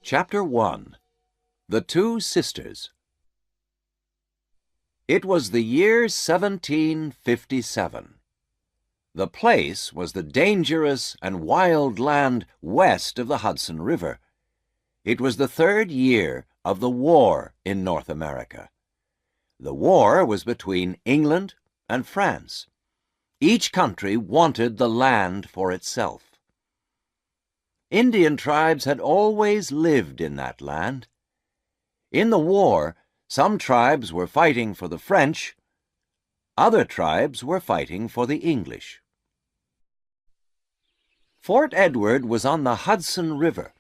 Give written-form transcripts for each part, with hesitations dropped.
Chapter 1. The Two Sisters. It was the year 1757. The place was the dangerous and wild land west of the Hudson River. It was the 3rd year of the war in North America. The war was between England and France. Each country wanted the land for itself. Indian tribes had always lived in that land. In the war, some tribes were fighting for the French, other tribes were fighting for the English. Fort Edward was on the Hudson River.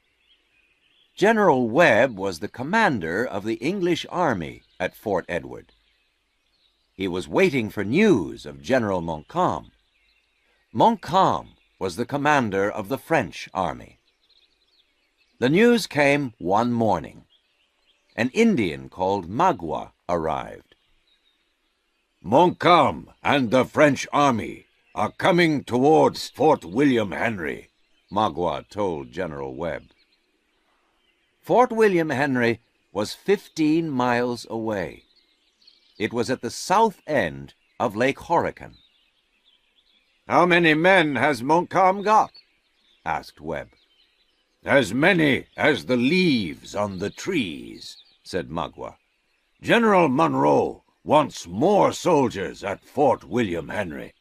General Webb was the commander of the English army at Fort Edward. He was waiting for news of General Montcalm. Montcalm was the commander of the French army. The news came one morning. An Indian called Magua arrived. Montcalm and the French army are coming towards Fort William Henry, Magua told General Webb. Fort William Henry was 15 miles away. It was at the south end of Lake Horican. "How many men has Montcalm got?" asked Webb. "As many as the leaves on the trees," said Magua. "General Monroe wants more soldiers at Fort William Henry."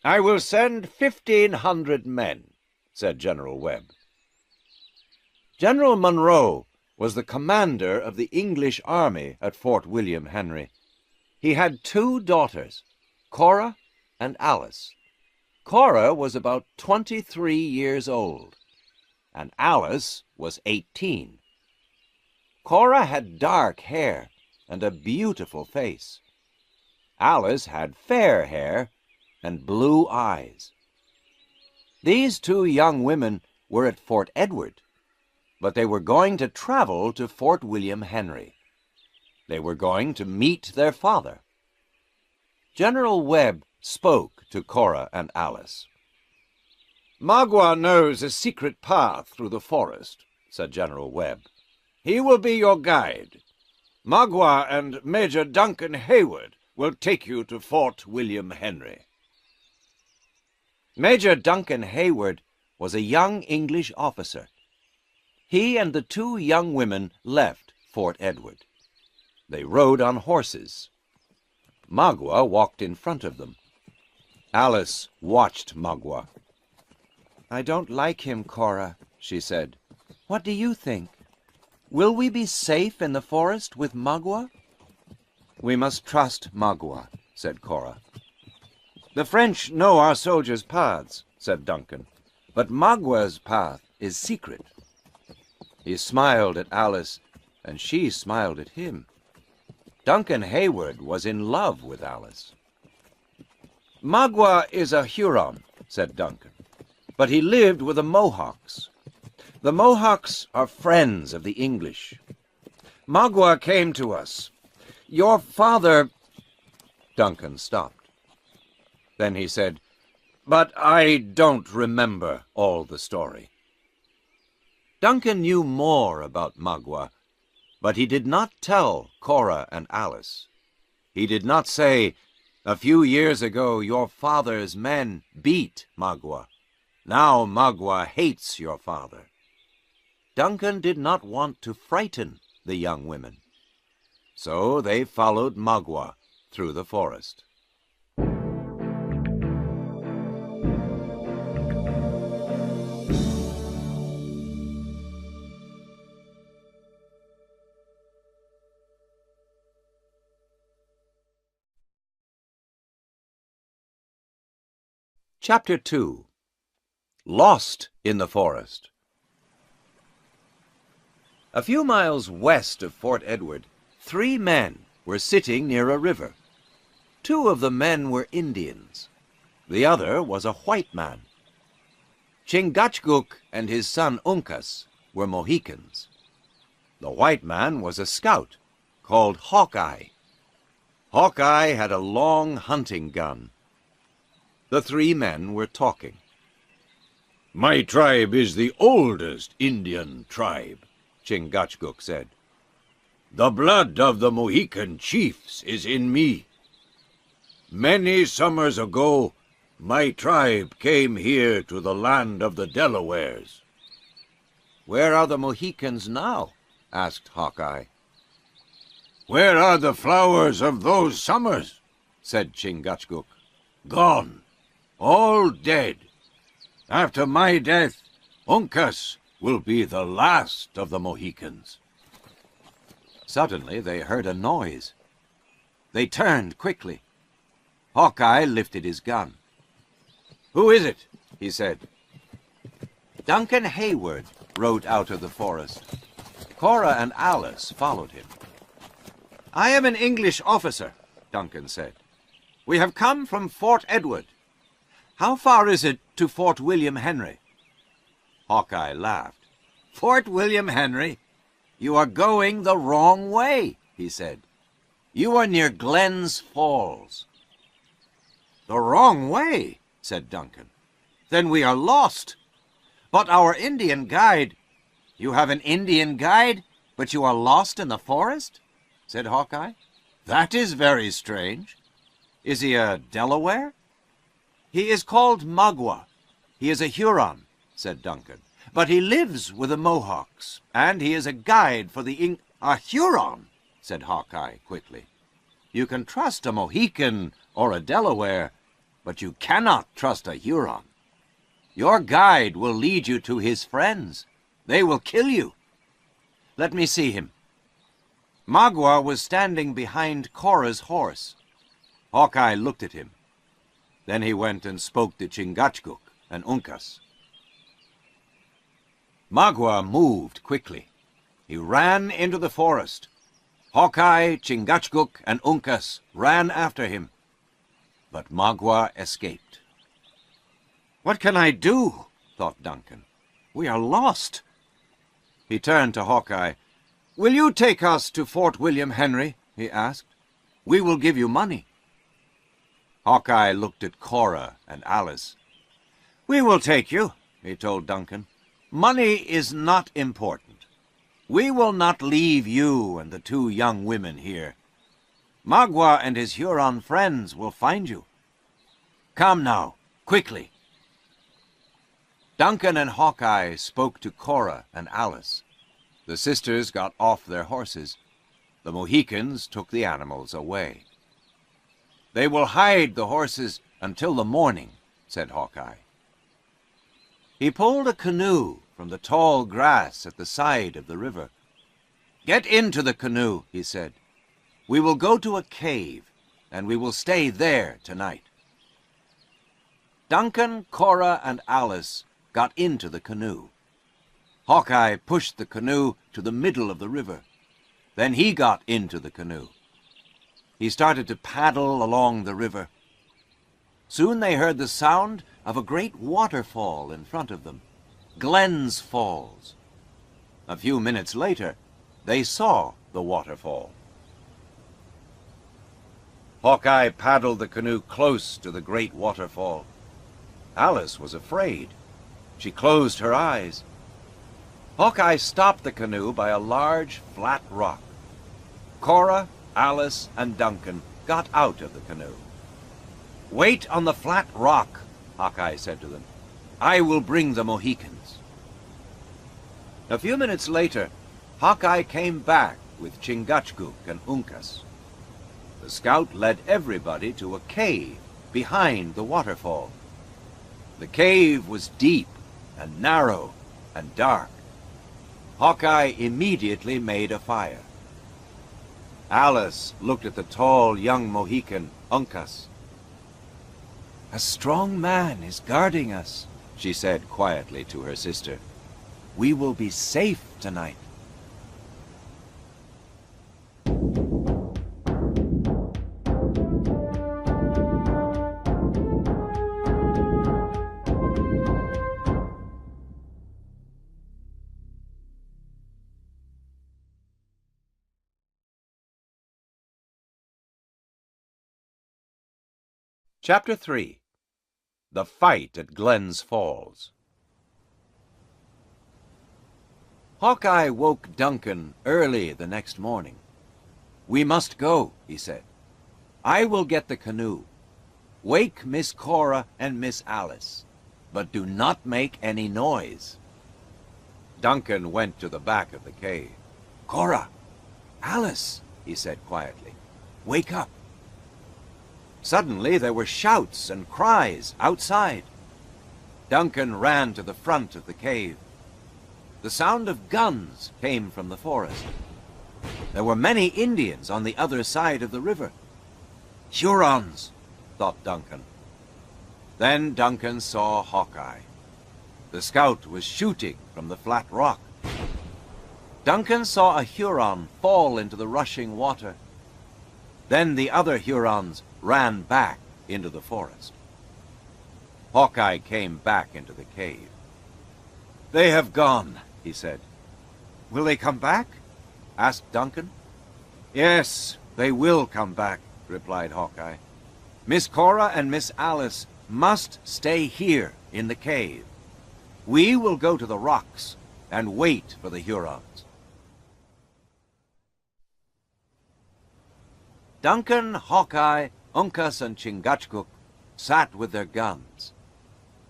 "I will send 1,500 men," said General Webb. General Monroe was the commander of the English army at Fort William Henry. He had 2 daughters, Cora and Alice. Cora was about 23 years old, and Alice was 18. Cora had dark hair and a beautiful face. Alice had fair hair and blue eyes. These 2 young women were at Fort Edward, but they were going to travel to Fort William Henry. They were going to meet their father. General Webb spoke to Cora and Alice. "Magua knows a secret path through the forest," said General Webb. "He will be your guide. Magua and Major Duncan Hayward will take you to Fort William Henry." Major Duncan Hayward was a young English officer. He and the 2 young women left Fort Edward. They rode on horses. Magua walked in front of them. Alice watched Magua. "I don't like him, Cora," she said. "What do you think? Will we be safe in the forest with Magua?" "We must trust Magua," said Cora. "The French know our soldiers' paths," said Duncan, "but Magua's path is secret." He smiled at Alice, and she smiled at him. Duncan Hayward was in love with Alice. "Magua is a Huron," said Duncan, "but he lived with the Mohawks. The Mohawks are friends of the English. Magua came to us. Your father—" Duncan stopped. Then he said, "But I don't remember all the story." Duncan knew more about Magua, but he did not tell Cora and Alice. He did not say, "A few years ago your father's men beat Magua. Now Magua hates your father." Duncan did not want to frighten the young women. So they followed Magua through the forest. Chapter 2. Lost in the Forest. A few miles west of Fort Edward, 3 men were sitting near a river. 2 of the men were Indians. The other was a white man. Chingachgook and his son Uncas were Mohicans. The white man was a scout called Hawkeye. Hawkeye had a long hunting gun. The 3 men were talking. My tribe is the oldest Indian tribe, Chingachgook said. The blood of the Mohican chiefs is in me. Many summers ago, my tribe came here to the land of the Delawares. Where are the Mohicans now? Asked Hawkeye. Where are the flowers of those summers? Said Chingachgook. Gone, all dead. After my death, Uncas will be the last of the Mohicans. Suddenly they heard a noise. They turned quickly. Hawkeye lifted his gun. Who is it? He said. Duncan Hayward rode out of the forest. Cora and Alice followed him. I am an English officer, Duncan said. We have come from Fort Edward. How far is it to Fort William Henry? Hawkeye laughed. Fort William Henry? You are going the wrong way, he said. You are near Glens Falls. The wrong way, said Duncan. Then we are lost. But our Indian guide— You have an Indian guide, but you are lost in the forest? Said Hawkeye. That is very strange. Is he a Delaware? He is called Magua. He is a Huron, said Duncan. But he lives with the Mohawks, and he is a guide for the A Huron, said Hawkeye quickly. You can trust a Mohican or a Delaware, but you cannot trust a Huron. Your guide will lead you to his friends. They will kill you. Let me see him. Magua was standing behind Cora's horse. Hawkeye looked at him. Then he went and spoke to Chingachgook and Uncas. Magua moved quickly. He ran into the forest. Hawkeye, Chingachgook, and Uncas ran after him. But Magua escaped. What can I do? Thought Duncan. We are lost. He turned to Hawkeye. Will you take us to Fort William Henry? He asked. We will give you money. Hawkeye looked at Cora and Alice. We will take you, he told Duncan. Money is not important. We will not leave you and the two young women here. Magua and his Huron friends will find you. Come now, quickly. Duncan and Hawkeye spoke to Cora and Alice. The sisters got off their horses. The Mohicans took the animals away. They will hide the horses until the morning, said Hawkeye. He pulled a canoe from the tall grass at the side of the river. Get into the canoe, he said. We will go to a cave, and we will stay there tonight. Duncan, Cora, and Alice got into the canoe. Hawkeye pushed the canoe to the middle of the river. Then he got into the canoe. He started to paddle along the river. Soon they heard the sound of a great waterfall in front of them, Glens Falls. A few minutes later, they saw the waterfall. Hawkeye paddled the canoe close to the great waterfall. Alice was afraid. She closed her eyes. Hawkeye stopped the canoe by a large, flat rock. Cora, Alice, and Duncan got out of the canoe. Wait on the flat rock, Hawkeye said to them. I will bring the Mohicans. A few minutes later, Hawkeye came back with Chingachgook and Uncas. The scout led everybody to a cave behind the waterfall. The cave was deep and narrow and dark. Hawkeye immediately made a fire. Alice looked at the tall young Mohican, Uncas. A strong man is guarding us, she said quietly to her sister. We will be safe tonight. Chapter 3. The Fight at Glens Falls. Hawkeye woke Duncan early the next morning. "We must go," he said. "I will get the canoe. Wake Miss Cora and Miss Alice, but do not make any noise." Duncan went to the back of the cave. "Cora, Alice," he said quietly, "wake up." Suddenly there were shouts and cries outside. Duncan ran to the front of the cave. The sound of guns came from the forest. There were many Indians on the other side of the river. "Hurons," thought Duncan. Then Duncan saw Hawkeye. The scout was shooting from the flat rock. Duncan saw a Huron fall into the rushing water. Then the other Hurons ran back into the forest. Hawkeye came back into the cave. "They have gone," he said. "Will they come back?" asked Duncan. "Yes, they will come back," replied Hawkeye. "Miss Cora and Miss Alice must stay here in the cave. We will go to the rocks and wait for the Hurons." Duncan, Hawkeye, Uncas, and Chingachgook sat with their guns.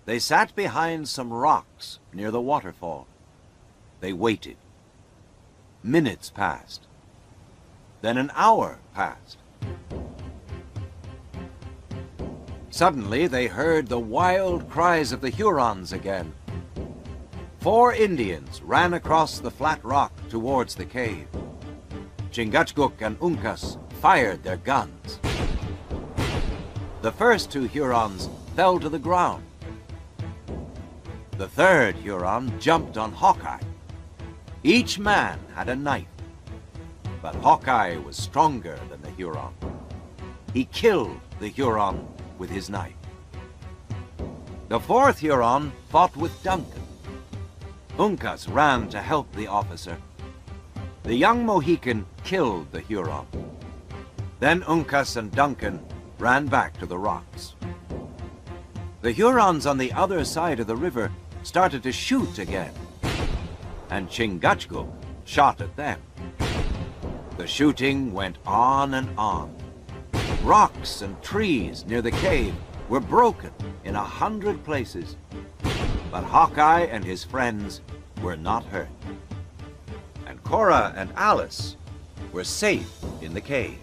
They sat behind some rocks near the waterfall. They waited. Minutes passed. Then an hour passed. Suddenly they heard the wild cries of the Hurons again. 4 Indians ran across the flat rock towards the cave. Chingachgook and Uncas fired their guns. The first 2 Hurons fell to the ground. The third Huron jumped on Hawkeye. Each man had a knife, but Hawkeye was stronger than the Huron. He killed the Huron with his knife. The 4th Huron fought with Duncan. Uncas ran to help the officer. The young Mohican killed the Huron. Then Uncas and Duncan ran back to the rocks. The Hurons on the other side of the river started to shoot again, and Chingachgook shot at them. The shooting went on and on. Rocks and trees near the cave were broken in 100 places, but Hawkeye and his friends were not hurt. And Cora and Alice were safe in the cave.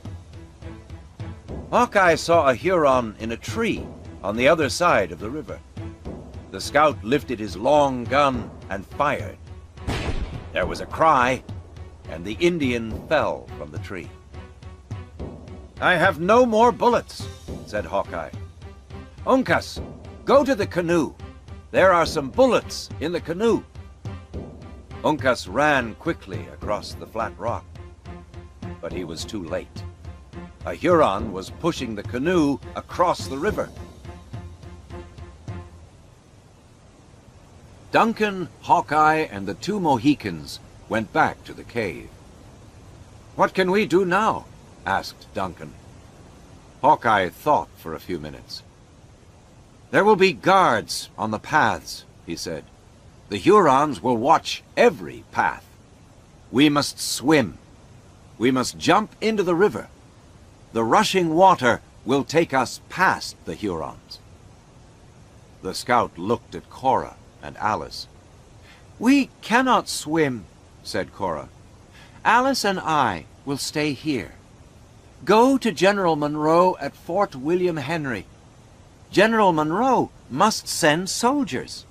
Hawkeye saw a Huron in a tree on the other side of the river. The scout lifted his long gun and fired. There was a cry, and the Indian fell from the tree. "I have no more bullets," said Hawkeye. "Uncas, go to the canoe. There are some bullets in the canoe." Uncas ran quickly across the flat rock, but he was too late. A Huron was pushing the canoe across the river. Duncan, Hawkeye, and the 2 Mohicans went back to the cave. "What can we do now?" asked Duncan. Hawkeye thought for a few minutes. "There will be guards on the paths," he said. "The Hurons will watch every path. We must swim. We must jump into the river. The rushing water will take us past the Hurons." The scout looked at Cora and Alice. "We cannot swim," said Cora. "Alice and I will stay here. Go to General Monroe at Fort William Henry. General Monroe must send soldiers."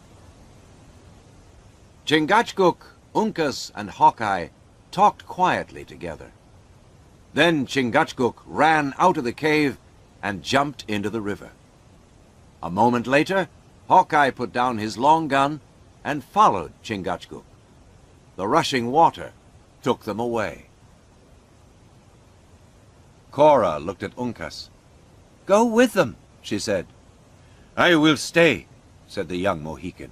Chingachgook, Uncas, and Hawkeye talked quietly together. Then Chingachgook ran out of the cave and jumped into the river. A moment later, Hawkeye put down his long gun and followed Chingachgook. The rushing water took them away. Cora looked at Uncas. "Go with them," she said. "I will stay," said the young Mohican.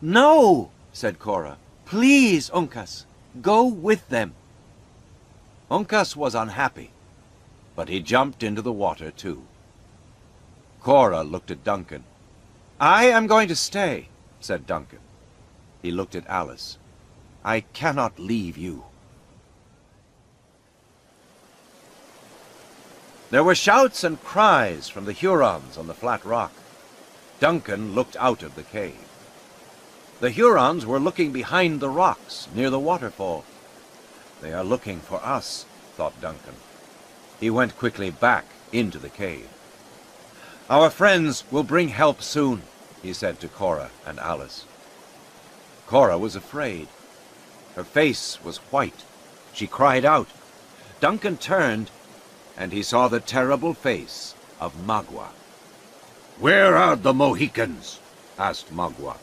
"No," said Cora. "Please, Uncas, go with them." Uncas was unhappy, but he jumped into the water too. Cora looked at Duncan. "I am going to stay," said Duncan. He looked at Alice. I cannot leave you." There were shouts and cries from the Hurons on the flat rock. Duncan looked out of the cave. The Hurons were looking behind the rocks near the waterfall. "They are looking for us," thought Duncan. He went quickly back into the cave. "Our friends will bring help soon," he said to Cora and Alice. Cora was afraid. Her face was white. She cried out. Duncan turned, and he saw the terrible face of Magua. "Where are the Mohicans?" asked Magua.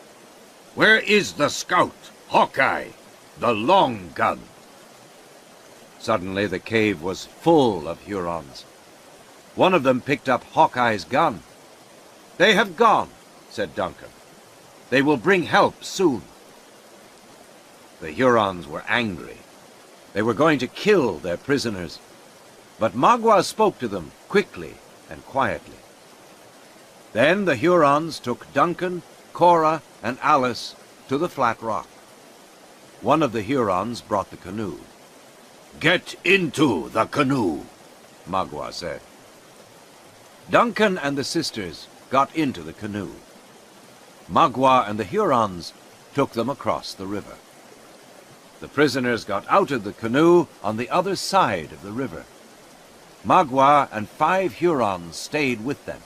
"Where is the scout, Hawkeye, the long gun?" Suddenly the cave was full of Hurons. One of them picked up Hawkeye's gun. "They have gone," said Duncan. "They will bring help soon." The Hurons were angry. They were going to kill their prisoners. But Magua spoke to them quickly and quietly. Then the Hurons took Duncan, Cora, and Alice to the flat rock. One of the Hurons brought the canoe. "Get into the canoe," Magua said. Duncan and the sisters got into the canoe. Magua and the Hurons took them across the river. The prisoners got out of the canoe on the other side of the river. Magua and 5 Hurons stayed with them.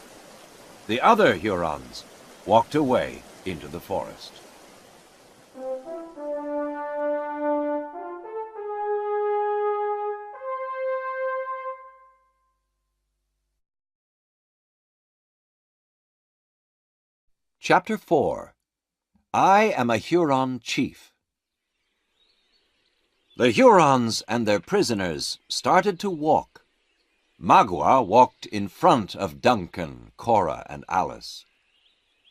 The other Hurons walked away into the forest. Chapter 4. I am a Huron Chief. The Hurons and their prisoners started to walk. Magua walked in front of Duncan, Cora, and Alice.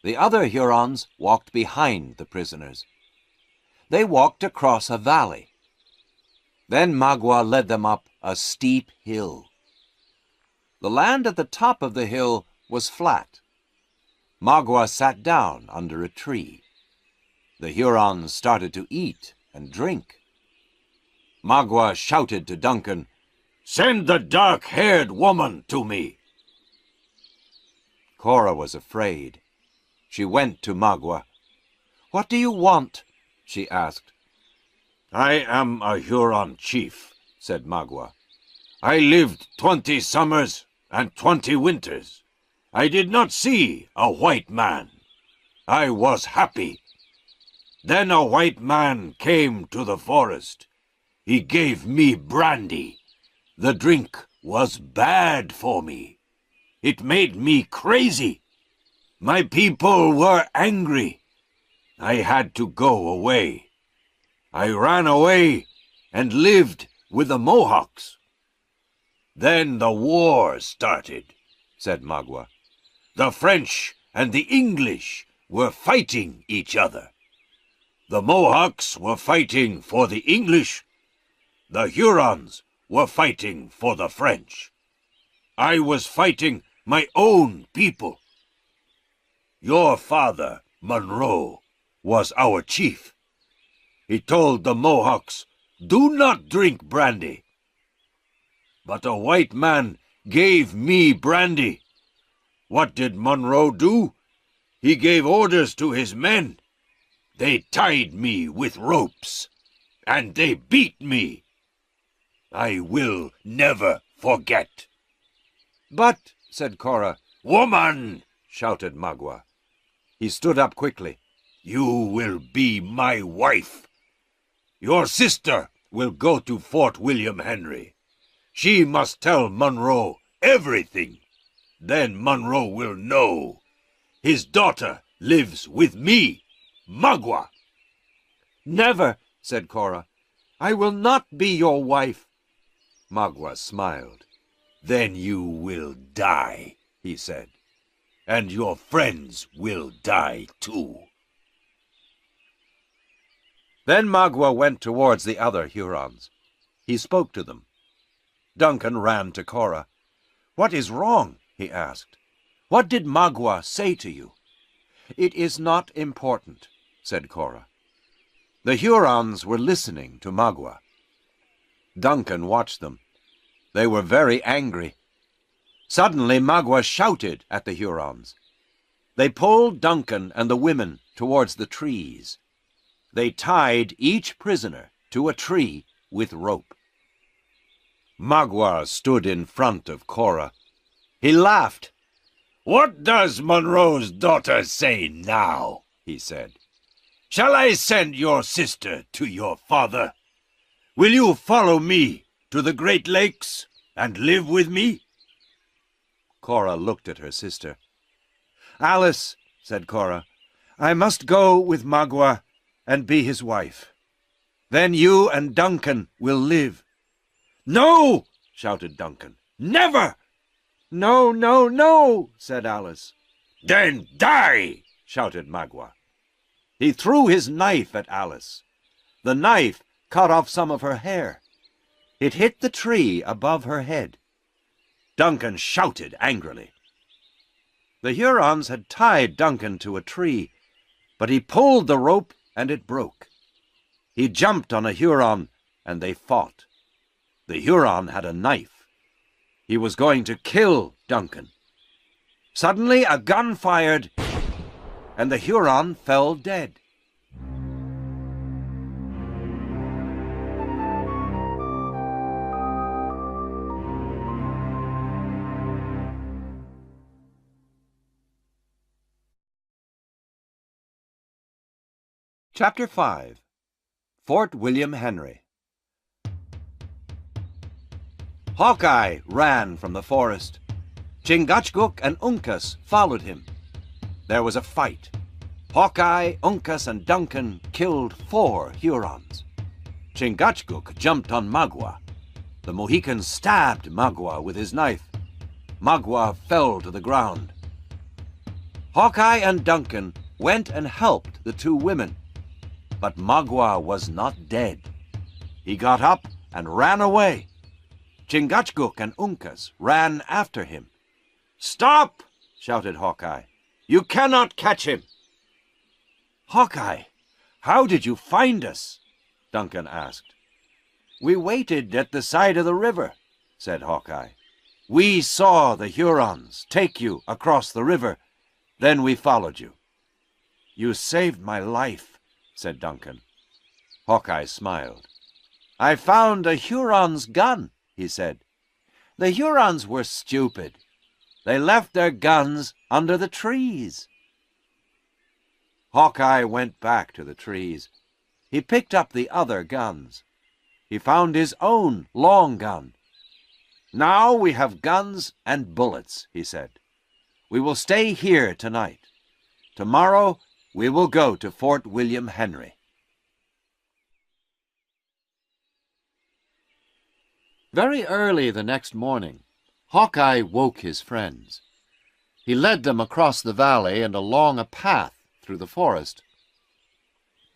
The other Hurons walked behind the prisoners. They walked across a valley. Then Magua led them up a steep hill. The land at the top of the hill was flat. Magua sat down under a tree. The Hurons started to eat and drink. Magua shouted to Duncan, "Send the dark-haired woman to me." Cora was afraid. She went to Magua. "What do you want?" she asked. "I am a Huron chief," said Magua. "I lived 20 summers and 20 winters. I did not see a white man. I was happy. Then a white man came to the forest. He gave me brandy. The drink was bad for me. It made me crazy. My people were angry. I had to go away. I ran away and lived with the Mohawks. Then the war started," said Magua. "The French and the English were fighting each other. The Mohawks were fighting for the English. The Hurons were fighting for the French. I was fighting my own people. Your father, Monroe, was our chief. He told the Mohawks, 'Do not drink brandy.' But a white man gave me brandy. What did Monroe do? He gave orders to his men. They tied me with ropes, and they beat me. I will never forget." "But," said Cora. "Woman!" shouted Magua. He stood up quickly. "You will be my wife. Your sister will go to Fort William Henry. She must tell Monroe everything. Then Monroe will know. His daughter lives with me, Magua." "Never," said Cora. "I will not be your wife." Magua smiled. "Then you will die," he said. "And your friends will die too." Then Magua went towards the other Hurons. He spoke to them. Duncan ran to Cora. "What is wrong?" he asked. "What did Magua say to you?" "It is not important," said Cora. The Hurons were listening to Magua. Duncan watched them. They were very angry. Suddenly Magua shouted at the Hurons. They pulled Duncan and the women towards the trees. They tied each prisoner to a tree with rope. Magua stood in front of Cora. He laughed. "What does Monroe's daughter say now?" he said. "Shall I send your sister to your father? Will you follow me to the Great Lakes and live with me?" Cora looked at her sister. "Alice," said Cora, "I must go with Magua and be his wife. Then you and Duncan will live." "No!" shouted Duncan. "Never!" "No, no, no," said Alice. "Then die!" shouted Magua. He threw his knife at Alice. The knife cut off some of her hair. It hit the tree above her head. Duncan shouted angrily. The Hurons had tied Duncan to a tree, but he pulled the rope and it broke. He jumped on a Huron and they fought. The Huron had a knife. He was going to kill Duncan. Suddenly a gun fired and the Huron fell dead. Chapter 5. Fort William Henry. Hawkeye ran from the forest. Chingachgook and Uncas followed him. There was a fight. Hawkeye, Uncas, and Duncan killed 4 Hurons. Chingachgook jumped on Magua. The Mohican stabbed Magua with his knife. Magua fell to the ground. Hawkeye and Duncan went and helped the 2 women. But Magua was not dead. He got up and ran away. Chingachgook and Uncas ran after him. "Stop!" shouted Hawkeye. "You cannot catch him!" "Hawkeye, how did you find us?" Duncan asked. "We waited at the side of the river," said Hawkeye. "We saw the Hurons take you across the river. Then we followed you." "You saved my life," said Duncan. Hawkeye smiled. "I found a Huron's gun," he said. "The Hurons were stupid. They left their guns under the trees." Hawkeye went back to the trees. He picked up the other guns. He found his own long gun. "Now we have guns and bullets," he said. "We will stay here tonight. Tomorrow we will go to Fort William Henry." Very early the next morning, Hawkeye woke his friends. He led them across the valley and along a path through the forest.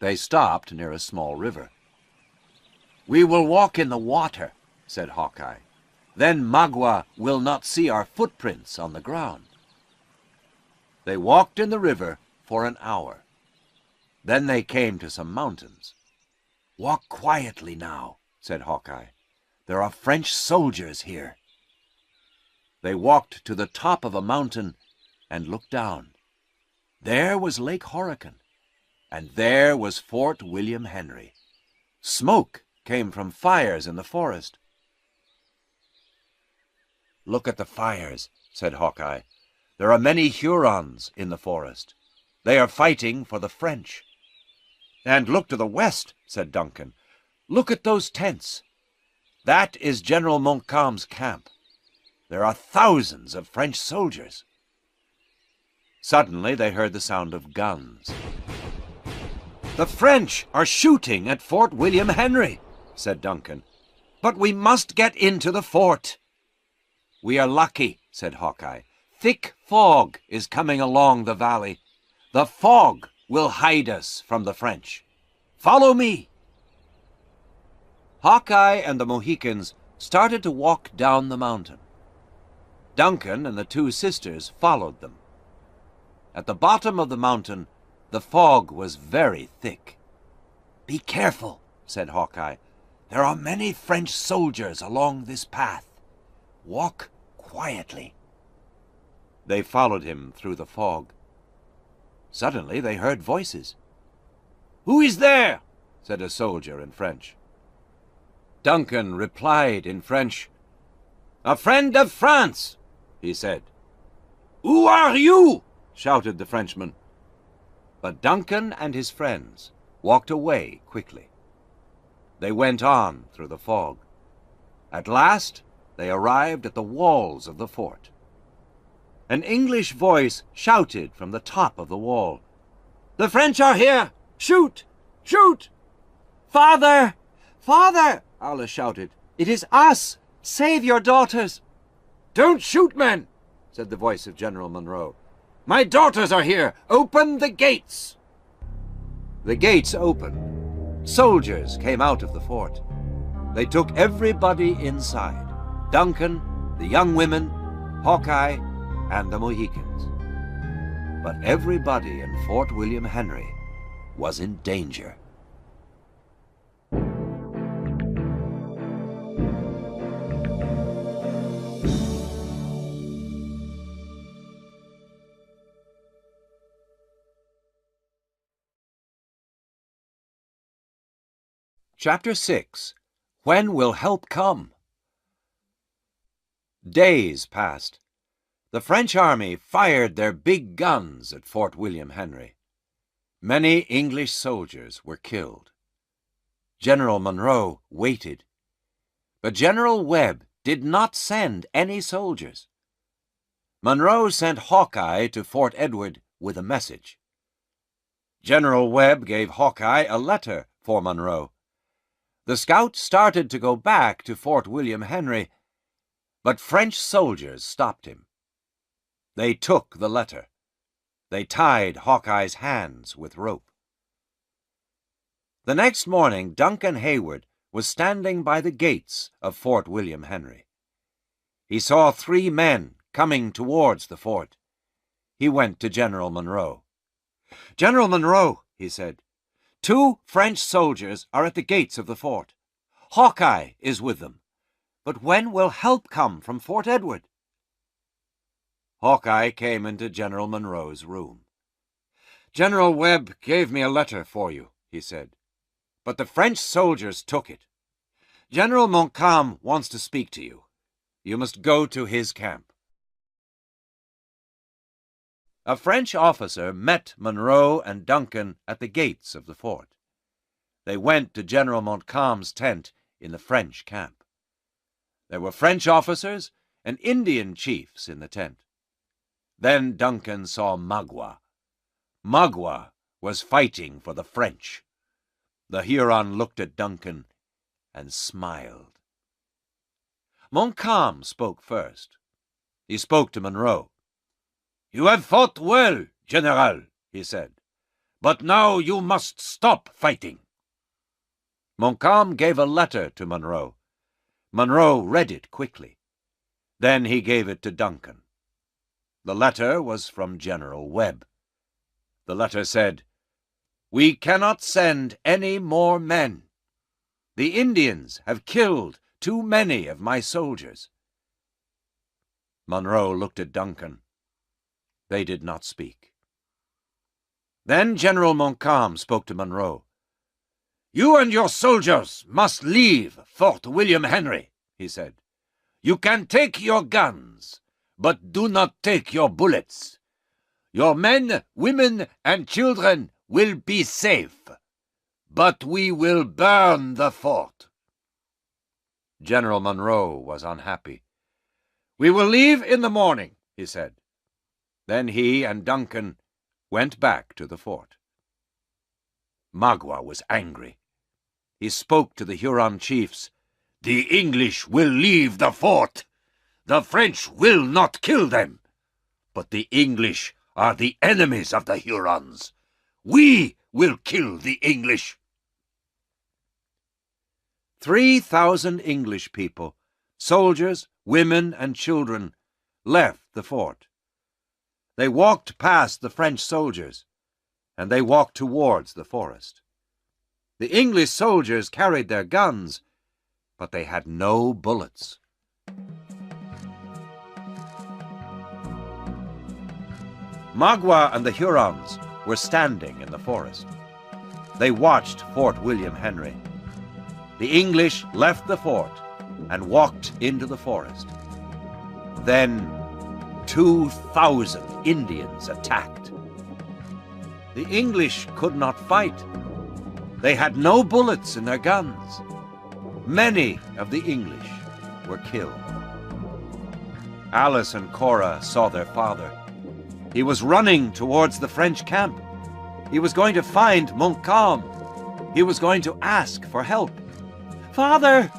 They stopped near a small river. "We will walk in the water," said Hawkeye. "Then Magua will not see our footprints on the ground." They walked in the river for an hour. Then they came to some mountains. "Walk quietly now," said Hawkeye. "There are French soldiers here." They walked to the top of a mountain and looked down. There was Lake Horican, and there was Fort William Henry. Smoke came from fires in the forest. "Look at the fires," said Hawkeye. "There are many Hurons in the forest. They are fighting for the French." "And look to the west," said Duncan. "Look at those tents. That is General Montcalm's camp. There are thousands of French soldiers." Suddenly they heard the sound of guns. "The French are shooting at Fort William Henry," said Duncan. "But we must get into the fort." "We are lucky," said Hawkeye. "Thick fog is coming along the valley. The fog will hide us from the French. Follow me." Hawkeye and the Mohicans started to walk down the mountain. Duncan and the 2 sisters followed them. At the bottom of the mountain, the fog was very thick. "Be careful," said Hawkeye. "There are many French soldiers along this path. Walk quietly." They followed him through the fog. Suddenly they heard voices. "Who is there?" said a soldier in French. Duncan replied in French. "A friend of France," he said. "Who are you?" shouted the Frenchman. But Duncan and his friends walked away quickly. They went on through the fog. At last they arrived at the walls of the fort. An English voice shouted from the top of the wall, "The French are here! Shoot! Shoot!" "Father! Father!" Aula shouted. "It is us! Save your daughters!" "Don't shoot, men!" said the voice of General Monroe. "My daughters are here! Open the gates!" The gates opened. Soldiers came out of the fort. They took everybody inside: Duncan, the young women, Hawkeye, and the Mohicans. But everybody in Fort William Henry was in danger. Chapter 6. When Will Help Come? Days passed. The French army fired their big guns at Fort William Henry. Many English soldiers were killed. General Monroe waited. But General Webb did not send any soldiers. Monroe sent Hawkeye to Fort Edward with a message. General Webb gave Hawkeye a letter for Monroe. The scout started to go back to Fort William Henry, but French soldiers stopped him. They took the letter. They tied Hawkeye's hands with rope. The next morning, Duncan Hayward was standing by the gates of Fort William Henry. He saw 3 men coming towards the fort. He went to General Monroe. "General Monroe," he said, "2 French soldiers are at the gates of the fort. Hawkeye is with them. But when will help come from Fort Edward?" Hawkeye came into General Monroe's room. "General Webb gave me a letter for you," he said, "but the French soldiers took it. General Montcalm wants to speak to you. You must go to his camp." A French officer met Monroe and Duncan at the gates of the fort. They went to General Montcalm's tent in the French camp. There were French officers and Indian chiefs in the tent. Then Duncan saw Magua. Magua was fighting for the French. The Huron looked at Duncan and smiled. Montcalm spoke first. He spoke to Monroe. "You have fought well, General," he said, "but now you must stop fighting." Montcalm gave a letter to Monroe. Monroe read it quickly. Then he gave it to Duncan. The letter was from General Webb. The letter said, "We cannot send any more men. The Indians have killed too many of my soldiers." Monroe looked at Duncan. They did not speak. Then General Montcalm spoke to Monroe. "You and your soldiers must leave Fort William Henry," he said. "You can take your guns, but do not take your bullets. Your men, women, and children will be safe, but we will burn the fort." General Monroe was unhappy. "We will leave in the morning," he said. Then he and Duncan went back to the fort. Magua was angry. He spoke to the Huron chiefs. "The English will leave the fort. The French will not kill them. But the English are the enemies of the Hurons. We will kill the English." 3,000 English people, soldiers, women, and children, left the fort. They walked past the French soldiers, and they walked towards the forest. The English soldiers carried their guns, but they had no bullets. Magua and the Hurons were standing in the forest. They watched Fort William Henry. The English left the fort and walked into the forest. Then 2,000 Indians attacked. The English could not fight. They had no bullets in their guns. Many of the English were killed. Alice and Cora saw their father. He was running towards the French camp. He was going to find Montcalm. He was going to ask for help. "Father!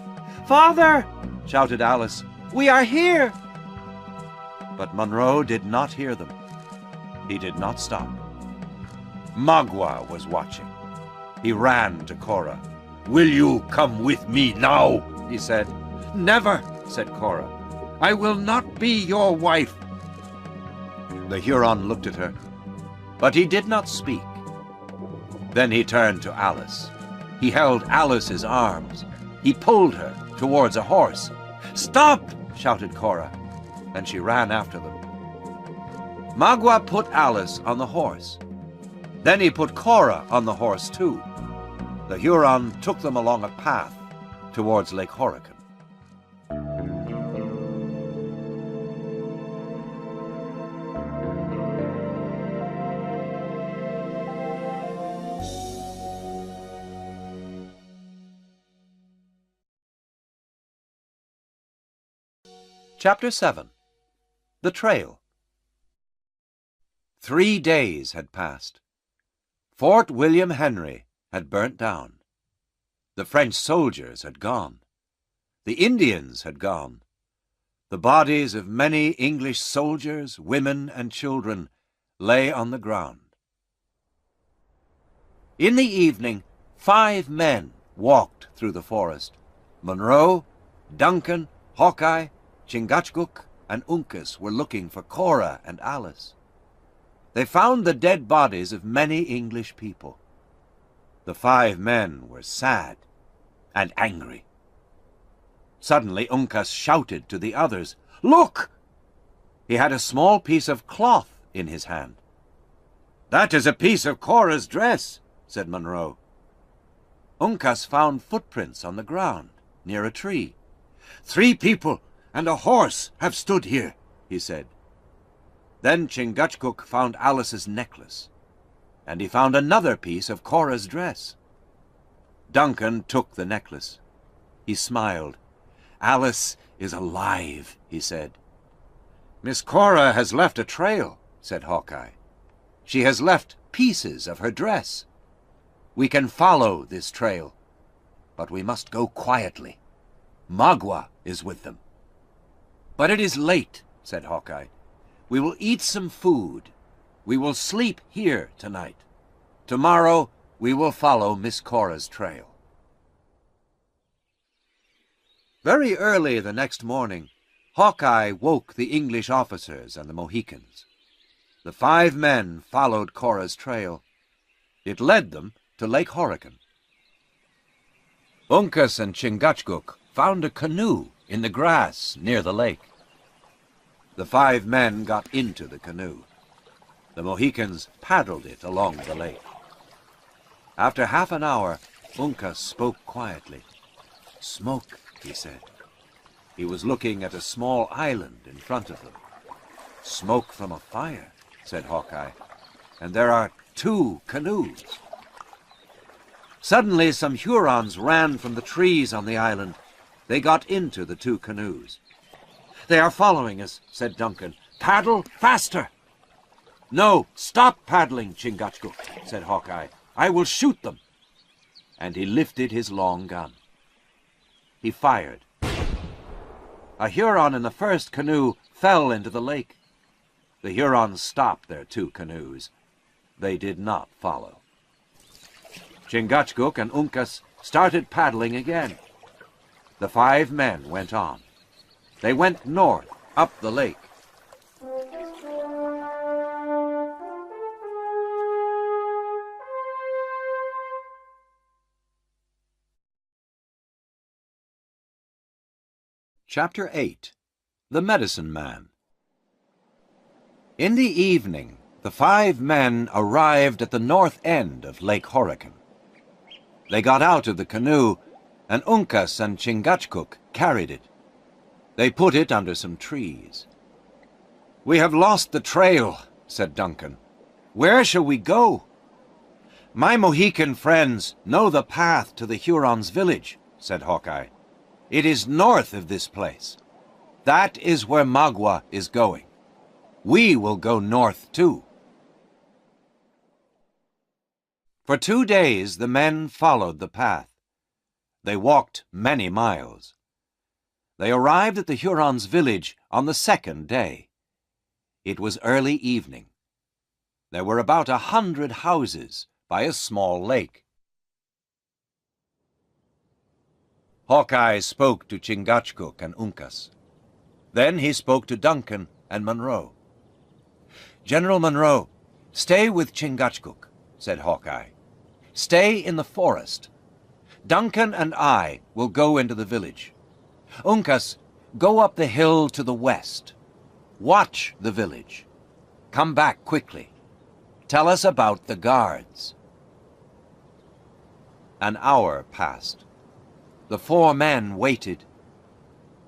Father!" shouted Alice. "We are here!" But Monroe did not hear them. He did not stop. Magua was watching. He ran to Cora. "Will you come with me now?" he said. "Never," said Cora. "I will not be your wife." The Huron looked at her, but he did not speak. Then he turned to Alice. He held Alice's arms. He pulled her towards a horse. "Stop!" shouted Cora, and she ran after them. Magua put Alice on the horse. Then he put Cora on the horse too. The Huron took them along a path towards Lake Horican. Chapter 7. The Trail. 3 days had passed. Fort William Henry had burnt down. The French soldiers had gone. The Indians had gone. The bodies of many English soldiers, women, and children lay on the ground. In the evening, 5 men walked through the forest. Monroe, Duncan, Hawkeye, Chingachgook, and Uncas were looking for Cora and Alice. They found the dead bodies of many English people. The 5 men were sad and angry. Suddenly Uncas shouted to the others, "Look!" He had a small piece of cloth in his hand. "That is a piece of Cora's dress," said Monroe. Uncas found footprints on the ground near a tree. "3 people and a horse have stood here," he said. Then Chingachgook found Alice's necklace, and he found another piece of Cora's dress. Duncan took the necklace. He smiled. "Alice is alive," he said. "Miss Cora has left a trail," said Hawkeye. "She has left pieces of her dress. We can follow this trail, but we must go quietly. Magua is with them." "But it is late," said Hawkeye. "We will eat some food. We will sleep here tonight. Tomorrow we will follow Miss Cora's trail." Very early the next morning, Hawkeye woke the English officers and the Mohicans. The 5 men followed Cora's trail. It led them to Lake Horican. Uncas and Chingachgook found a canoe in the grass near the lake. The 5 men got into the canoe. The Mohicans paddled it along the lake. After half an hour, Uncas spoke quietly. "Smoke," he said. He was looking at a small island in front of them. "Smoke from a fire," said Hawkeye, "and there are 2 canoes." Suddenly some Hurons ran from the trees on the island. They got into the 2 canoes. "They are following us," said Duncan. "Paddle faster." "No, stop paddling, Chingachgook," said Hawkeye. "I will shoot them." And he lifted his long gun. He fired. A Huron in the first canoe fell into the lake. The Hurons stopped their 2 canoes. They did not follow. Chingachgook and Uncas started paddling again. The 5 men went on. They went north, up the lake. Chapter 8. The Medicine Man. In the evening, the 5 men arrived at the north end of Lake Horican. They got out of the canoe, and Uncas and Chingachgook carried it. They put it under some trees. "We have lost the trail," said Duncan. "Where shall we go?" "My Mohican friends know the path to the Hurons' village," said Hawkeye. "It is north of this place. That is where Magua is going. We will go north too." For 2 days the men followed the path. They walked many miles. They arrived at the Hurons' village on the 2nd day. It was early evening. There were about 100 houses by a small lake. Hawkeye spoke to Chingachgook and Uncas. Then he spoke to Duncan and Monroe. "General Monroe, stay with Chingachgook," said Hawkeye. "Stay in the forest. Duncan and I will go into the village. Uncas, go up the hill to the west. Watch the village. Come back quickly. Tell us about the guards." An hour passed. The 4 men waited.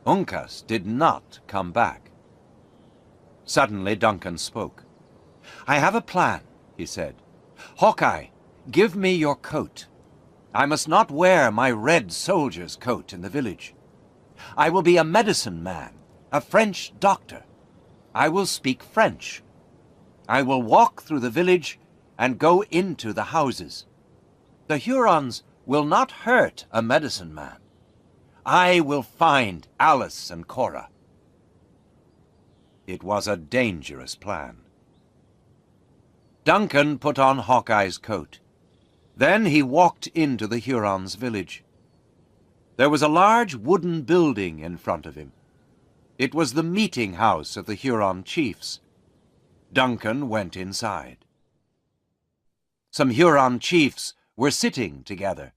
Uncas did not come back. Suddenly Duncan spoke. "I have a plan," he said. "Hawkeye, give me your coat. I must not wear my red soldier's coat in the village. I will be a medicine man, a French doctor. I will speak French. I will walk through the village and go into the houses. The Hurons will not hurt a medicine man. I will find Alice and Cora." It was a dangerous plan. Duncan put on Hawkeye's coat. Then he walked into the Hurons' village. There was a large wooden building in front of him. It was the meeting house of the Huron chiefs. Duncan went inside. Some Huron chiefs were sitting together.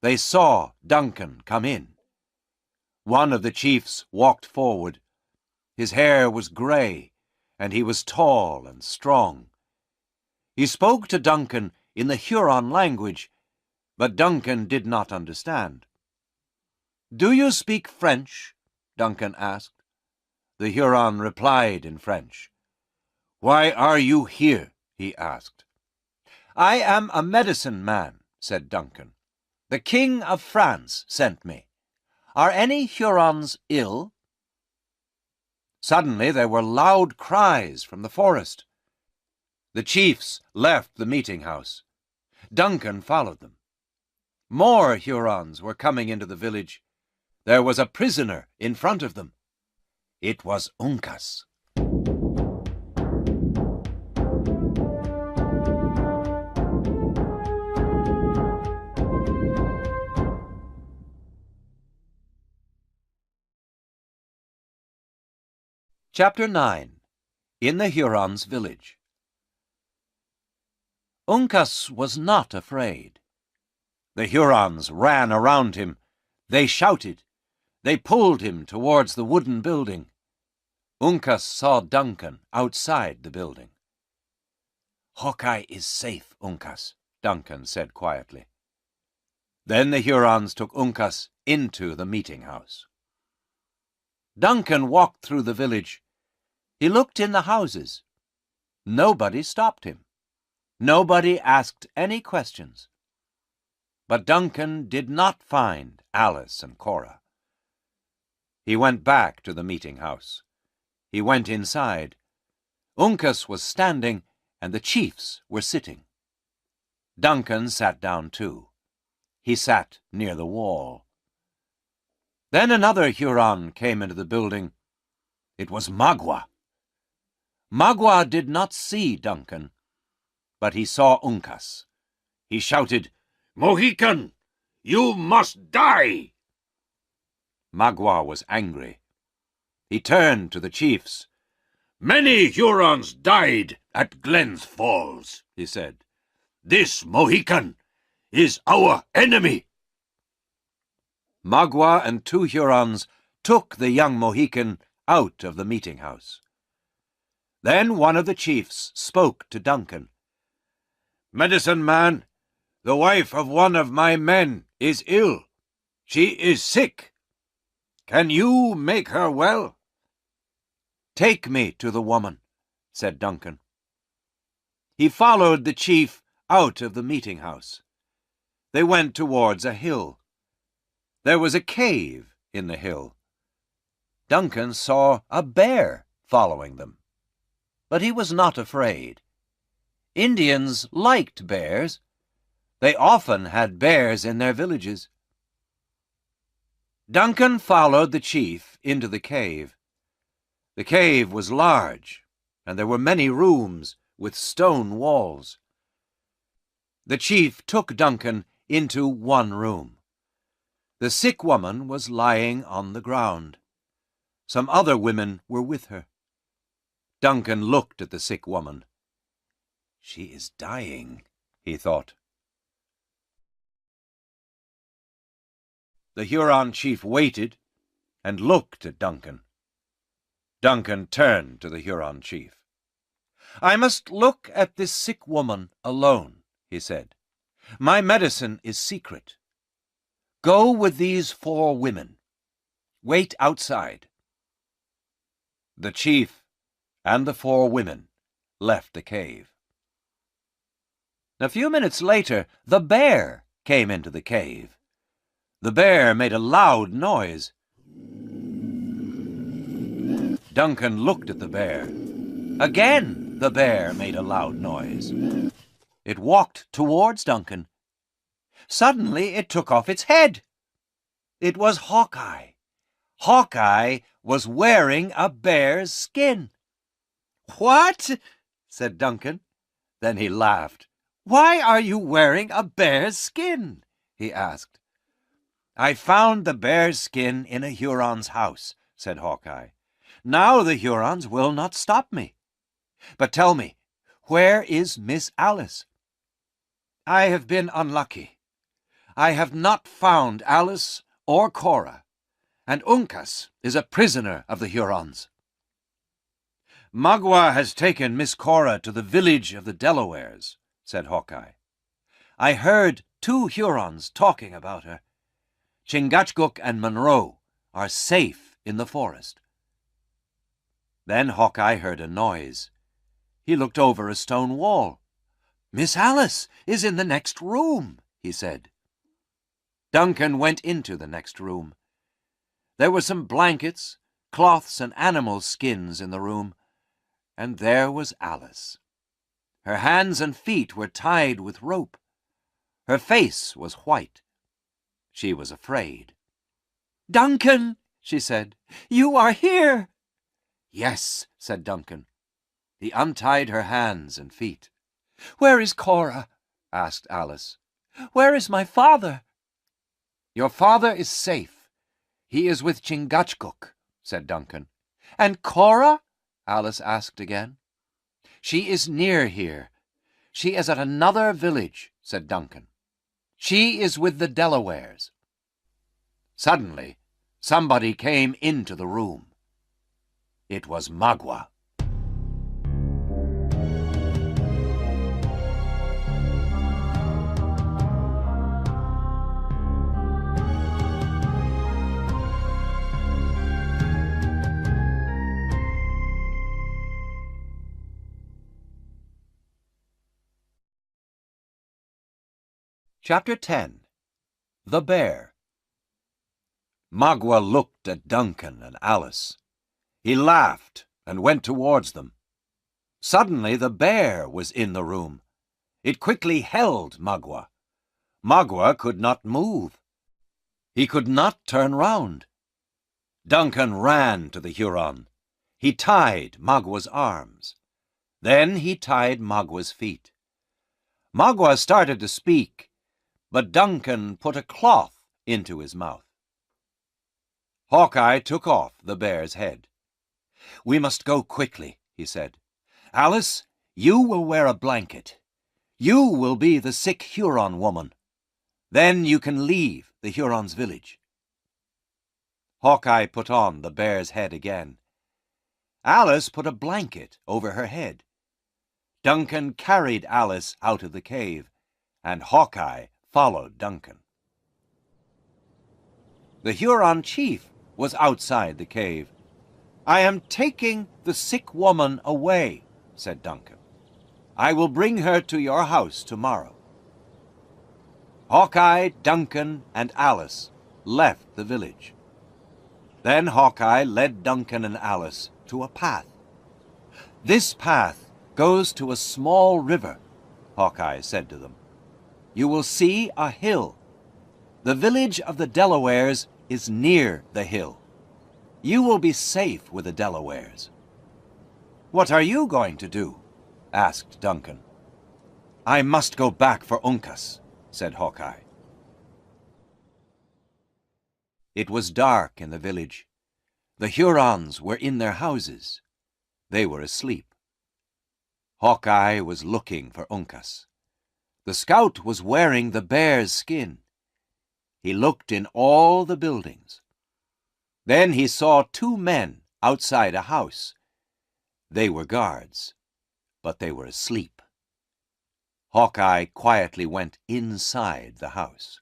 They saw Duncan come in. One of the chiefs walked forward. His hair was gray, and he was tall and strong. He spoke to Duncan in the Huron language, but Duncan did not understand. "Do you speak French?" Duncan asked. The Huron replied in French. "Why are you here?" he asked. "I am a medicine man," said Duncan. "The King of France sent me. Are any Hurons ill?" Suddenly there were loud cries from the forest. The chiefs left the meeting house. Duncan followed them. More Hurons were coming into the village. There was a prisoner in front of them. It was Uncas. Chapter 9. In the Hurons' village. Uncas was not afraid. The Hurons ran around him. They shouted. They pulled him towards the wooden building. Uncas saw Duncan outside the building. "Hawkeye is safe, Uncas," Duncan said quietly. Then the Hurons took Uncas into the meeting house. Duncan walked through the village. He looked in the houses. Nobody stopped him. Nobody asked any questions. But Duncan did not find Alice and Cora. He went back to the meeting house. He went inside. Uncas was standing, and the chiefs were sitting. Duncan sat down too. He sat near the wall. Then another Huron came into the building. It was Magua. Magua did not see Duncan, but he saw Uncas. He shouted, "Mohican, you must die!" Magua was angry. He turned to the chiefs. "Many Hurons died at Glens Falls," he said. "This Mohican is our enemy." Magua and 2 Hurons took the young Mohican out of the meeting-house. Then one of the chiefs spoke to Duncan. "Medicine man, the wife of one of my men is ill. She is sick. Can you make her well?" "Take me to the woman," said Duncan. He followed the chief out of the meeting-house. They went towards a hill. There was a cave in the hill. Duncan saw a bear following them, but he was not afraid. Indians liked bears. They often had bears in their villages. Duncan followed the chief into the cave. The cave was large, and there were many rooms with stone walls. The chief took Duncan into one room. The sick woman was lying on the ground. Some other women were with her. Duncan looked at the sick woman. "She is dying," he thought. The Huron chief waited and looked at Duncan. Duncan turned to the Huron chief. "I must look at this sick woman alone," he said. "My medicine is secret. Go with these 4 women. Wait outside." The chief and the 4 women left the cave. A few minutes later, the bear came into the cave. The bear made a loud noise. Duncan looked at the bear. Again, the bear made a loud noise. It walked towards Duncan. Suddenly, it took off its head. It was Hawkeye. Hawkeye was wearing a bear's skin. "What?" said Duncan. Then he laughed. "Why are you wearing a bear's skin?" he asked. "I found the bear's skin in a Huron's house," said Hawkeye. "Now the Hurons will not stop me. But tell me, where is Miss Alice?" "I have been unlucky. I have not found Alice or Cora, and Uncas is a prisoner of the Hurons." "Magua has taken Miss Cora to the village of the Delawares," said Hawkeye. "I heard 2 Hurons talking about her. Chingachgook and Monroe are safe in the forest." Then Hawkeye heard a noise. He looked over a stone wall. "Miss Alice is in the next room," he said. Duncan went into the next room. There were some blankets, cloths, and animal skins in the room, and there was Alice. Her hands and feet were tied with rope. Her face was white. She was afraid. "Duncan," she said, "you are here." "Yes," said Duncan. He untied her hands and feet. "Where is Cora?" asked Alice. "Where is my father?" "Your father is safe. He is with Chingachgook," said Duncan. "And Cora?" Alice asked again. "She is near here. She is at another village," said Duncan. "She is with the Delawares." Suddenly, somebody came into the room. It was Magua. Chapter 10. The Bear. Magua looked at Duncan and Alice. He laughed and went towards them. Suddenly the bear was in the room. It quickly held Magua. Magua could not move. He could not turn round. Duncan ran to the Huron. He tied Magua's arms. Then he tied Magua's feet. Magua started to speak, but Duncan put a cloth into his mouth. Hawkeye took off the bear's head. "We must go quickly," he said. "Alice, you will wear a blanket. You will be the sick Huron woman. Then you can leave the Hurons' village." Hawkeye put on the bear's head again. Alice put a blanket over her head. Duncan carried Alice out of the cave, and Hawkeye followed Duncan. The Huron chief was outside the cave. "I am taking the sick woman away," said Duncan. "I will bring her to your house tomorrow." Hawkeye, Duncan, and Alice left the village. Then Hawkeye led Duncan and Alice to a path. "This path goes to a small river," Hawkeye said to them. "You will see a hill. The village of the Delawares is near the hill. You will be safe with the Delawares." "What are you going to do?" asked Duncan. "I must go back for Uncas," said Hawkeye. It was dark in the village. The Hurons were in their houses. They were asleep. Hawkeye was looking for Uncas. The scout was wearing the bear's skin. He looked in all the buildings. Then he saw 2 men outside a house. They were guards, but they were asleep. Hawkeye quietly went inside the house.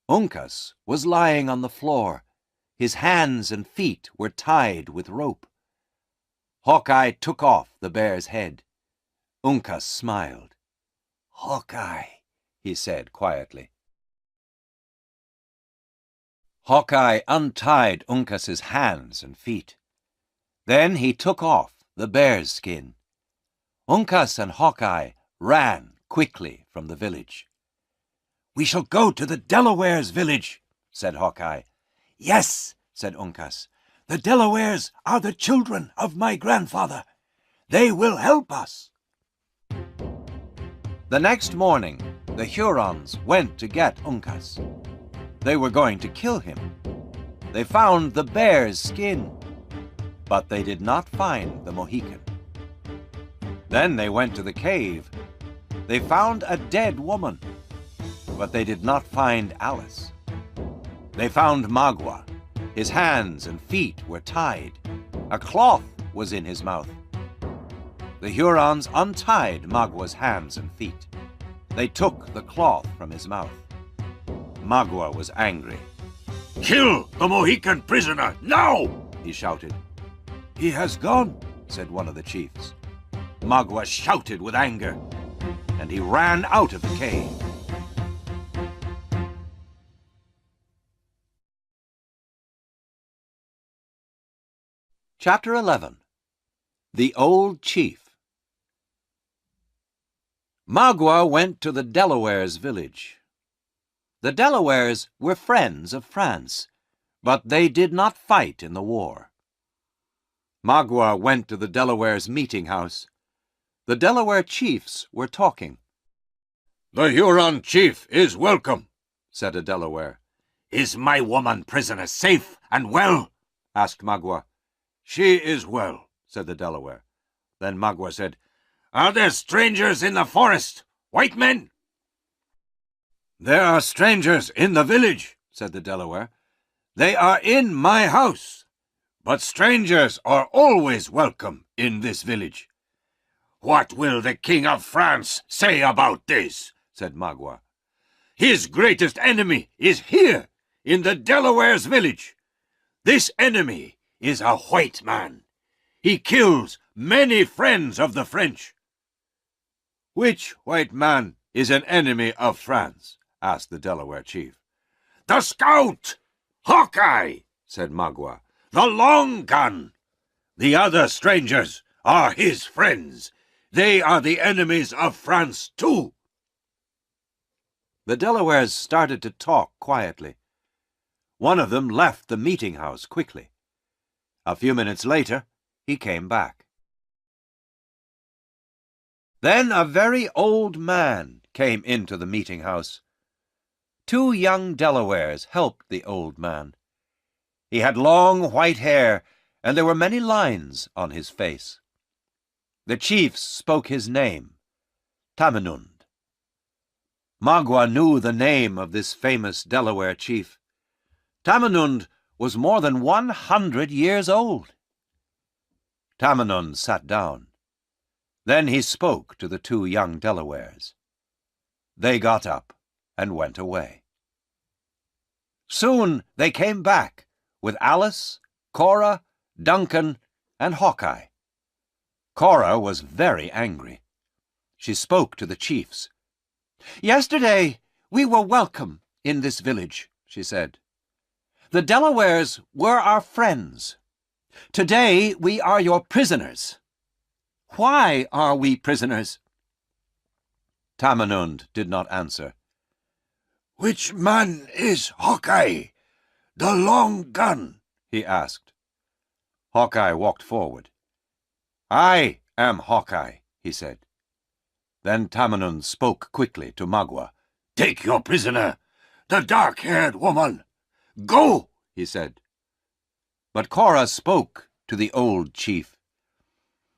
Uncas was lying on the floor. His hands and feet were tied with rope. Hawkeye took off the bear's head. Uncas smiled. "Hawkeye," he said quietly. Hawkeye untied Uncas's hands and feet. Then he took off the bear's skin. Uncas and Hawkeye ran quickly from the village. "We shall go to the Delawares' village," said Hawkeye. "Yes," said Uncas. "The Delawares are the children of my grandfather. They will help us." The next morning, the Hurons went to get Uncas. They were going to kill him. They found the bear's skin, but they did not find the Mohican. Then they went to the cave. They found a dead woman, but they did not find Alice. They found Magua. His hands and feet were tied. A cloth was in his mouth. The Hurons untied Magua's hands and feet. They took the cloth from his mouth. Magua was angry. "Kill the Mohican prisoner, now!" he shouted. "He has gone," said one of the chiefs. Magua shouted with anger, and he ran out of the cave. Chapter 11. The Old Chief. Magua went to the Delawares' village. The Delawares were friends of France, but they did not fight in the war. Magua went to the Delawares' meeting house. The Delaware chiefs were talking. "The Huron chief is welcome," said a Delaware. "Is my woman prisoner safe and well?" asked Magua. "She is well," said the Delaware. Then Magua said, "Are there strangers in the forest, white men?" "There are strangers in the village," said the Delaware. "They are in my house. But strangers are always welcome in this village." "What will the King of France say about this?" said Magua. "His greatest enemy is here, in the Delawares' village. This enemy is a white man. He kills many friends of the French." "Which white man is an enemy of France?" asked the Delaware chief. "The scout! Hawkeye!" said Magua. "The long gun! The other strangers are his friends. They are the enemies of France, too." The Delawares started to talk quietly. One of them left the meeting house quickly. A few minutes later, he came back. Then a very old man came into the meeting house. 2 young Delawares helped the old man. He had long white hair, and there were many lines on his face. The chiefs spoke his name, Tamenund. Magua knew the name of this famous Delaware chief. Tamenund was more than 100 years old. Tamenund sat down. Then he spoke to the 2 young Delawares. They got up and went away. Soon they came back with Alice, Cora, Duncan, and Hawkeye. Cora was very angry. She spoke to the chiefs. "Yesterday we were welcome in this village," she said. "The Delawares were our friends. Today we are your prisoners. Why are we prisoners?" Tamenund did not answer. "Which man is Hawkeye, the long gun?" he asked. Hawkeye walked forward. "I am Hawkeye," he said. Then Tamenund spoke quickly to Magua. "Take your prisoner, the dark-haired woman. Go," he said. But Cora spoke to the old chief.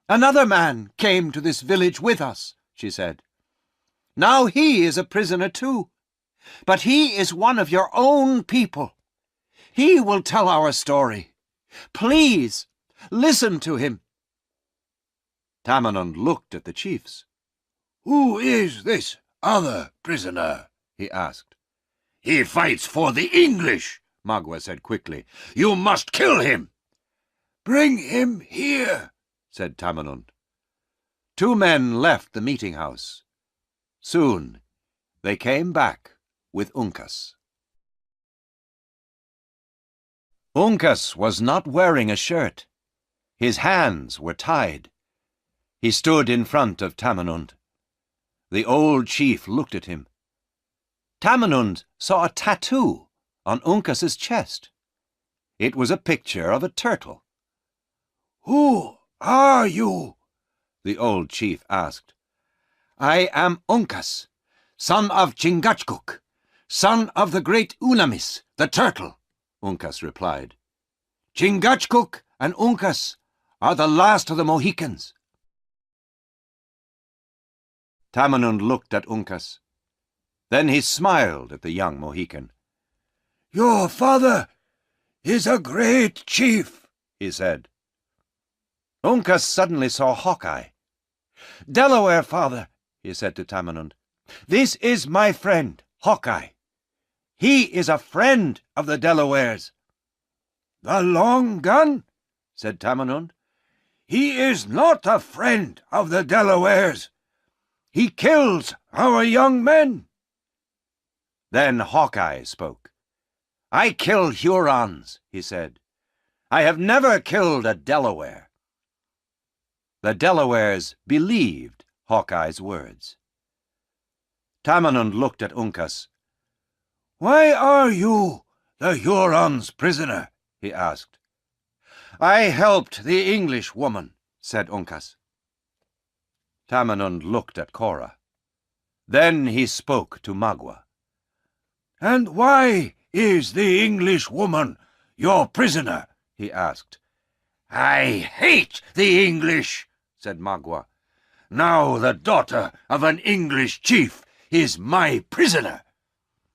"Another man came to this village with us," she said. "Now he is a prisoner too, but he is one of your own people. He will tell our story. Please, listen to him." Tamenund looked at the chiefs. "Who is this other prisoner?" he asked. "He fights for the English," Magua said quickly. "You must kill him." "Bring him here," said Tamenund. 2 men left the meeting house. Soon they came back with Uncas. Uncas was not wearing a shirt. His hands were tied. He stood in front of Tamenund. The old chief looked at him. Tamenund saw a tattoo on Uncas's chest. It was a picture of a turtle. "Who are you?" the old chief asked. "I am Uncas, son of Chingachgook, son of the great Unamis, the turtle," Uncas replied. "Chingachgook and Uncas are the last of the Mohicans." Tamenund looked at Uncas. Then he smiled at the young Mohican. "Your father is a great chief," he said. Uncas suddenly saw Hawkeye. "Delaware father," he said to Tamenund, "this is my friend, Hawkeye. He is a friend of the Delawares." "The long gun?" said Tamenund. "He is not a friend of the Delawares. He kills our young men." Then Hawkeye spoke. "I kill Hurons," he said. "I have never killed a Delaware." The Delawares believed Hawkeye's words. Tamenund looked at Uncas. "Why are you the Hurons' prisoner?" he asked. "I helped the English woman," said Uncas. Tamenund looked at Cora. Then he spoke to Magua. "And why is the English woman your prisoner?" he asked. "I hate the English," said Magua. "Now the daughter of an English chief is my prisoner.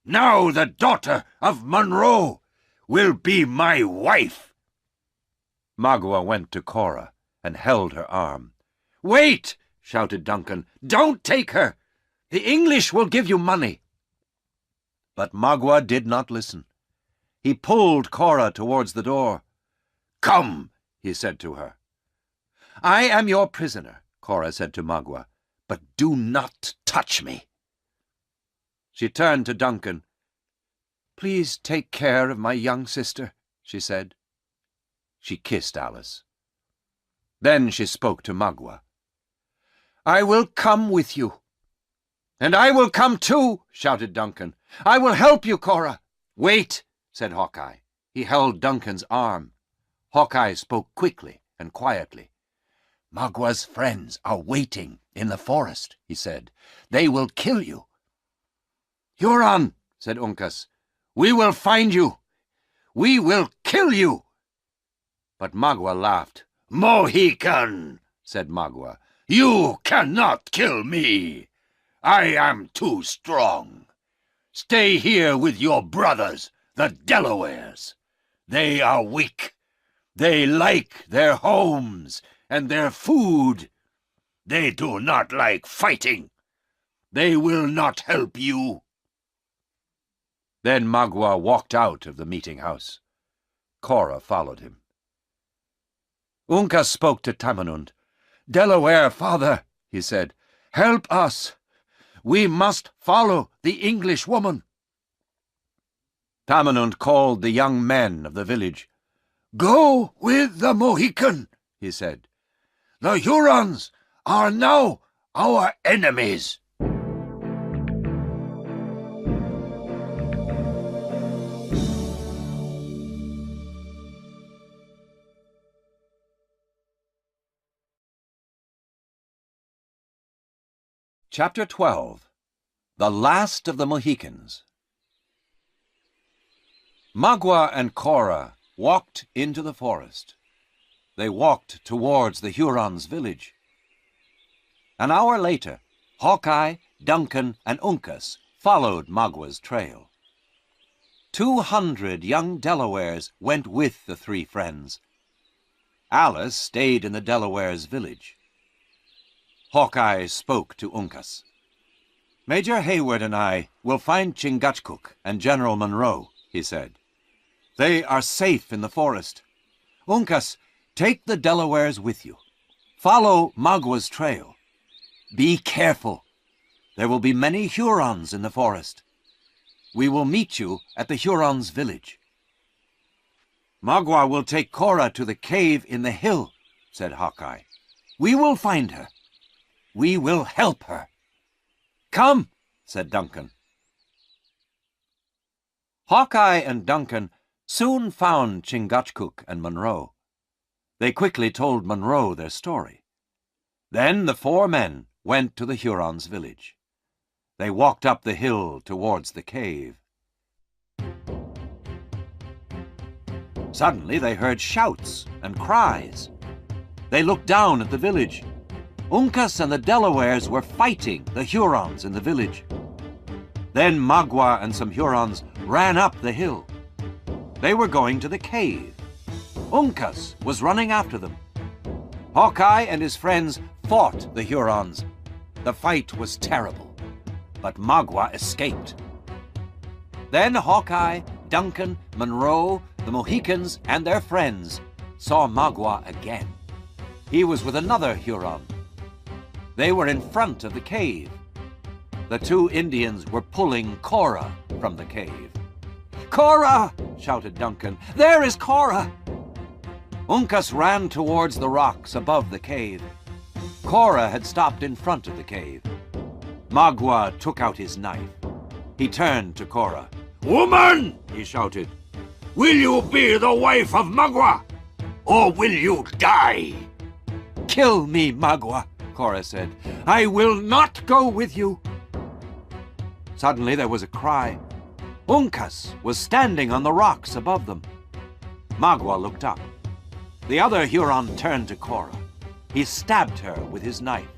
Now the daughter of Monroe will be my wife." Magua went to Cora and held her arm. "Wait!" shouted Duncan. "Don't take her! The English will give you money." But Magua did not listen. He pulled Cora towards the door. "Come," he said to her. "I am your prisoner," Cora said to Magua, "but do not touch me." She turned to Duncan. "Please take care of my young sister," she said. She kissed Alice. Then she spoke to Magua. "I will come with you." "And I will come too," shouted Duncan. "I will help you, Cora." "Wait," said Hawkeye. He held Duncan's arm. Hawkeye spoke quickly and quietly. "Magua's friends are waiting in the forest," he said. "They will kill you." "Huron," said Uncas, "we will find you. We will kill you." But Magua laughed. "Mohican," said Magua, "you cannot kill me. I am too strong. Stay here with your brothers, the Delawares. They are weak. They like their homes and their food. They do not like fighting. They will not help you." Then Magua walked out of the meeting house. Cora followed him. Uncas spoke to Tamenund. "Delaware father," he said, "help us. We must follow the English woman." Tamenund called the young men of the village. "Go with the Mohican," he said. "The Hurons are now our enemies." Chapter 12. The Last of the Mohicans. Magua and Cora walked into the forest. They walked towards the Hurons' village. An hour later, Hawkeye, Duncan, and Uncas followed Magua's trail. 200 young Delawares went with the three friends. Alice stayed in the Delawares' village. Hawkeye spoke to Uncas. "Major Hayward and I will find Chingachgook and General Monroe," he said. "They are safe in the forest. Uncas, take the Delawares with you. Follow Magua's trail. Be careful. There will be many Hurons in the forest. We will meet you at the Hurons' village." "Magua will take Cora to the cave in the hill," said Hawkeye. "We will find her. We will help her." "Come," said Duncan. Hawkeye and Duncan soon found Chingachgook and Monroe. They quickly told Monroe their story. Then the four men went to the Hurons' village. They walked up the hill towards the cave. Suddenly they heard shouts and cries. They looked down at the village. Uncas and the Delawares were fighting the Hurons in the village. Then Magua and some Hurons ran up the hill. They were going to the cave. Uncas was running after them. Hawkeye and his friends fought the Hurons. The fight was terrible, but Magua escaped. Then Hawkeye, Duncan, Monroe, the Mohicans, and their friends saw Magua again. He was with another Huron. They were in front of the cave. The two Indians were pulling Cora from the cave. "Cora!" shouted Duncan. "There is Cora!" Uncas ran towards the rocks above the cave. Cora had stopped in front of the cave. Magua took out his knife. He turned to Cora. "Woman!" he shouted. "Will you be the wife of Magua, or will you die?" "Kill me, Magua," Cora said. "I will not go with you." Suddenly there was a cry. Uncas was standing on the rocks above them. Magua looked up. The other Huron turned to Cora. He stabbed her with his knife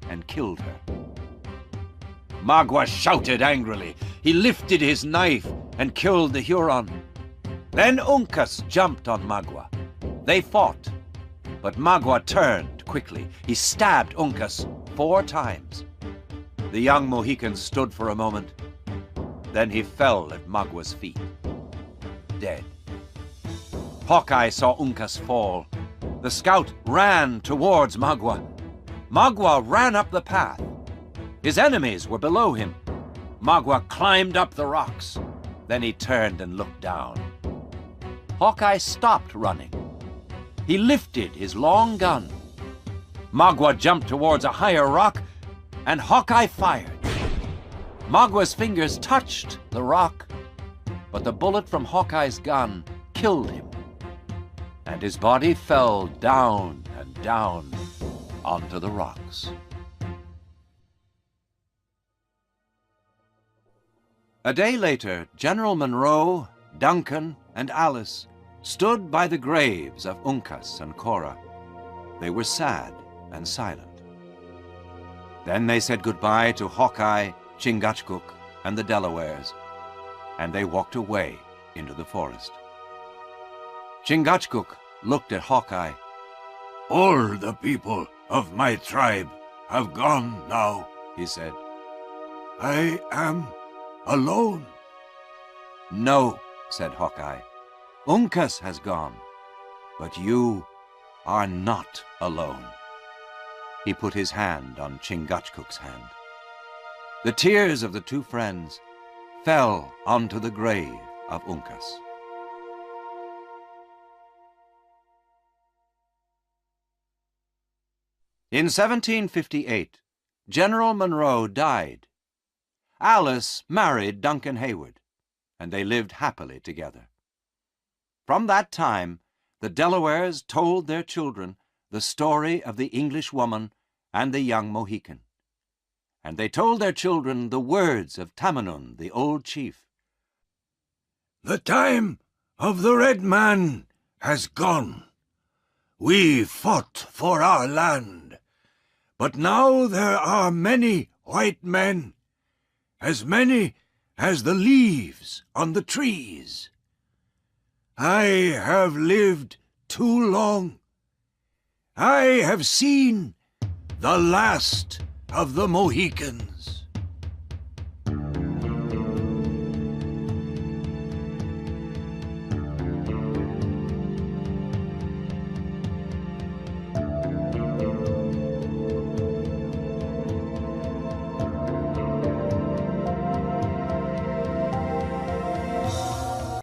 and killed her. Magua shouted angrily. He lifted his knife and killed the Huron. Then Uncas jumped on Magua. They fought, but Magua turned quickly. He stabbed Uncas 4 times. The young Mohican stood for a moment. Then he fell at Magua's feet, dead. Hawkeye saw Uncas fall. The scout ran towards Magua. Magua ran up the path. His enemies were below him. Magua climbed up the rocks. Then he turned and looked down. Hawkeye stopped running. He lifted his long gun. Magua jumped towards a higher rock, and Hawkeye fired. Magua's fingers touched the rock, but the bullet from Hawkeye's gun killed him, and his body fell down and down onto the rocks. A day later, General Monroe, Duncan, and Alice stood by the graves of Uncas and Cora. They were sad and silent. Then they said goodbye to Hawkeye, Chingachgook, and the Delawares, and they walked away into the forest. Chingachgook looked at Hawkeye. "All the people of my tribe have gone now," he said. "I am alone." "No," said Hawkeye. "Uncas has gone, but you are not alone." He put his hand on Chingachgook's hand. The tears of the two friends fell onto the grave of Uncas. In 1758, General Monroe died. Alice married Duncan Hayward, and they lived happily together. From that time, the Delawares told their children the story of the English woman and the young Mohican. And they told their children the words of Tamenund, the old chief. "The time of the red man has gone. We fought for our land, but now there are many white men, as many as the leaves on the trees. I have lived too long. I have seen the last of the Mohicans."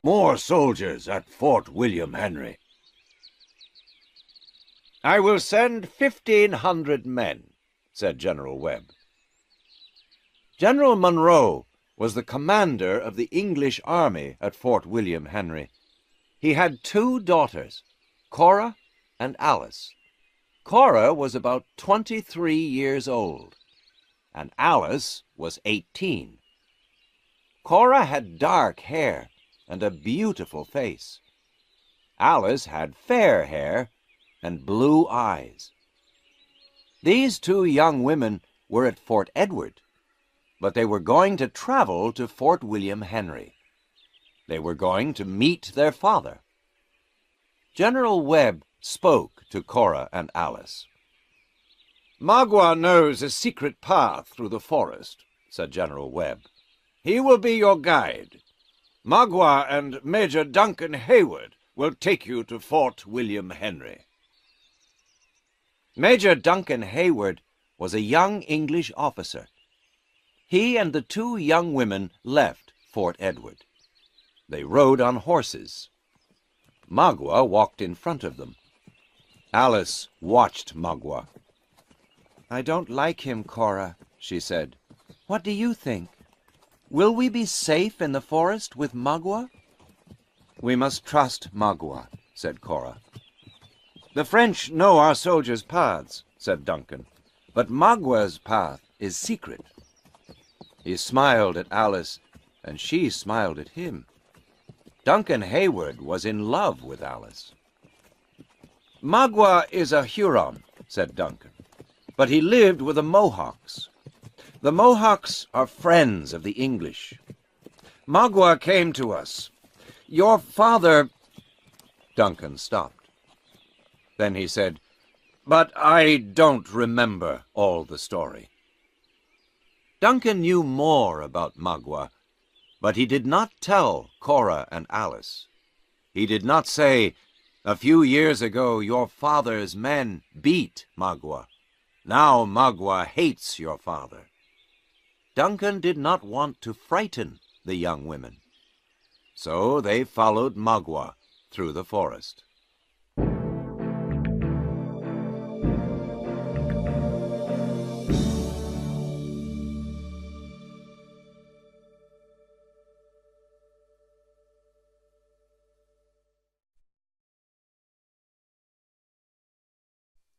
More soldiers at Fort William Henry. "I will send 1,500 men," said General Webb. General Monroe was the commander of the English army at Fort William Henry. He had 2 daughters, Cora and Alice. Cora was about 23 years old, and Alice was 18. Cora had dark hair and a beautiful face. Alice had fair hair and blue eyes. These 2 young women were at Fort Edward, but they were going to travel to Fort William Henry. They were going to meet their father. General Webb spoke to Cora and Alice. "Magua knows a secret path through the forest," said General Webb. "He will be your guide. Magua and Major Duncan Hayward will take you to Fort William Henry." Major Duncan Hayward was a young English officer. He and the 2 young women left Fort Edward. They rode on horses. Magua walked in front of them. Alice watched Magua. "I don't like him, Cora," she said. "What do you think? Will we be safe in the forest with Magua?" "We must trust Magua," said Cora. "The French know our soldiers' paths," said Duncan, "but Magua's path is secret." He smiled at Alice, and she smiled at him. Duncan Hayward was in love with Alice. "Magua is a Huron," said Duncan, "but he lived with the Mohawks. The Mohawks are friends of the English. Magua came to us. Your father—" Duncan stopped. Then he said, "But I don't remember all the story." Duncan knew more about Magua, but he did not tell Cora and Alice. He did not say, "A few years ago your father's men beat Magua. Now Magua hates your father." Duncan did not want to frighten the young women. So they followed Magua through the forest.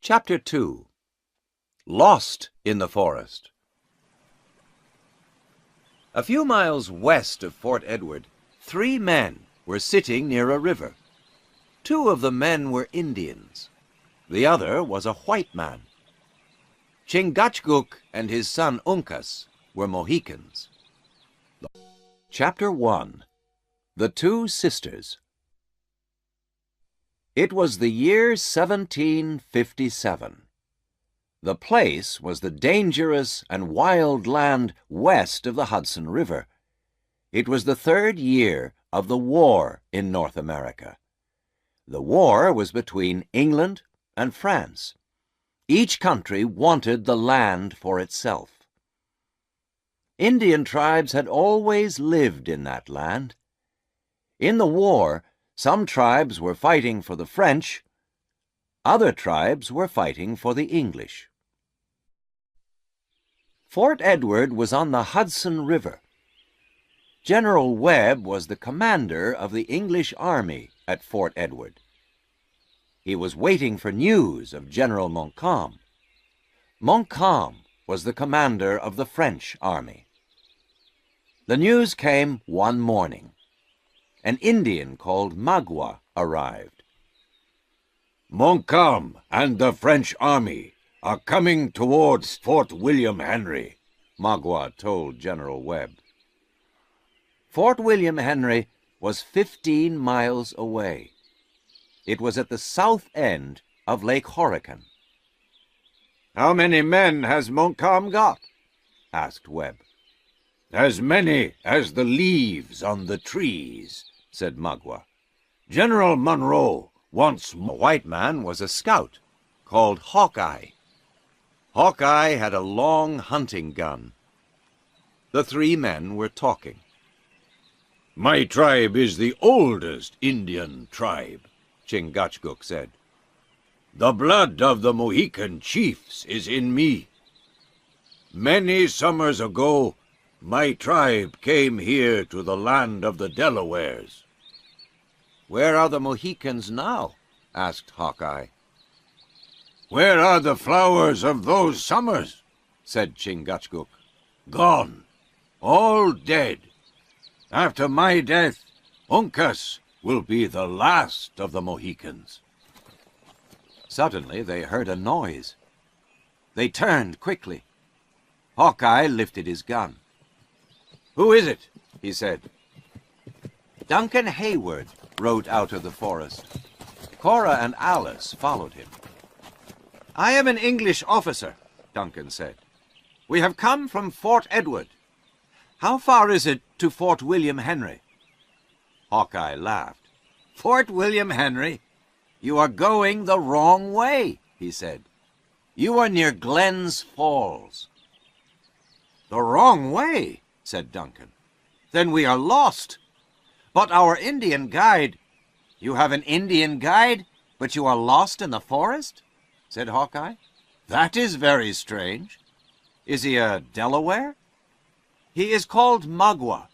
Chapter 2. Lost in the Forest. A few miles west of Fort Edward, 3 men were sitting near a river. 2 of the men were Indians. The other was a white man. Chingachgook and his son Uncas were Mohicans. Chapter 1. The 2 Sisters. It was the year 1757. The place was the dangerous and wild land west of the Hudson River. It was the 3rd year of the war in North America. The war was between England and France. Each country wanted the land for itself. Indian tribes had always lived in that land. In the war, some tribes were fighting for the French, other tribes were fighting for the English. Fort Edward was on the Hudson River. General Webb was the commander of the English army at Fort Edward. He was waiting for news of General Montcalm. Montcalm was the commander of the French army. The news came one morning. An Indian called Magua arrived. Montcalm and the French army are coming towards Fort William Henry, Magua told General Webb. Fort William Henry was 15 miles away. It was at the south end of Lake Horicon. How many men has Montcalm got? Asked Webb. As many as the leaves on the trees, said Magua. General Monroe wants A white man was a scout called Hawkeye. Hawkeye had a long hunting gun. The 3 men were talking. My tribe is the oldest Indian tribe, Chingachgook said. The blood of the Mohican chiefs is in me. Many summers ago, my tribe came here to the land of the Delawares. Where are the Mohicans now? Asked Hawkeye. Where are the flowers of those summers? Said Chingachgook. Gone, all dead. After my death, Uncas will be the last of the Mohicans. Suddenly they heard a noise. They turned quickly. Hawkeye lifted his gun. Who is it? He said. Duncan Hayward rode out of the forest. Cora and Alice followed him. I am an English officer, Duncan said. We have come from Fort Edward. How far is it to Fort William Henry? Hawkeye laughed. Fort William Henry? You are going the wrong way, he said. You are near Glens Falls. The wrong way, said Duncan. Then we are lost. But our Indian guide... You have an Indian guide, but you are lost in the forest? Said Hawkeye. That is very strange. Is he a Delaware? He is called Magua.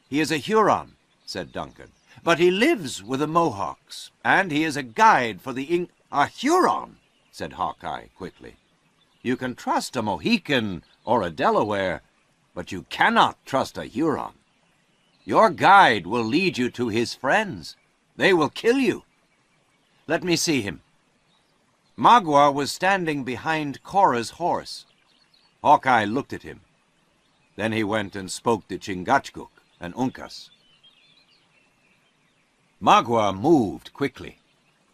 He is a Huron, said Duncan. But he lives with the Mohawks, and he is a guide for the A Huron, said Hawkeye quickly. You can trust a Mohican or a Delaware, but you cannot trust a Huron. Your guide will lead you to his friends. They will kill you. Let me see him. Magua was standing behind Cora's horse. Hawkeye looked at him. Then he went and spoke to Chingachgook and Uncas. Magua moved quickly.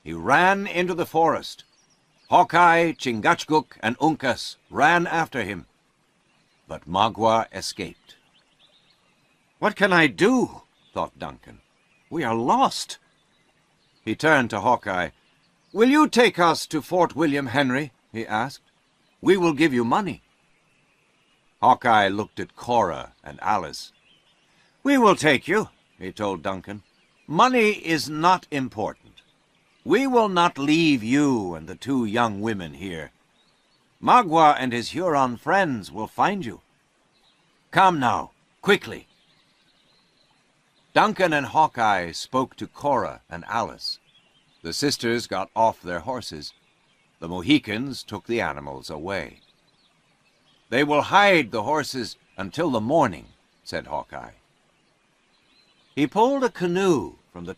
He ran into the forest. Hawkeye, Chingachgook, and Uncas ran after him. But Magua escaped. What can I do? Thought Duncan. We are lost. He turned to Hawkeye. Will you take us to Fort William Henry? He asked. We will give you money. Hawkeye looked at Cora and Alice. We will take you, he told Duncan. Money is not important. We will not leave you and the 2 young women here. Magua and his Huron friends will find you. Come now, quickly. Duncan and Hawkeye spoke to Cora and Alice. The sisters got off their horses. The Mohicans took the animals away. They will hide the horses until the morning, said Hawkeye. He pulled a canoe from the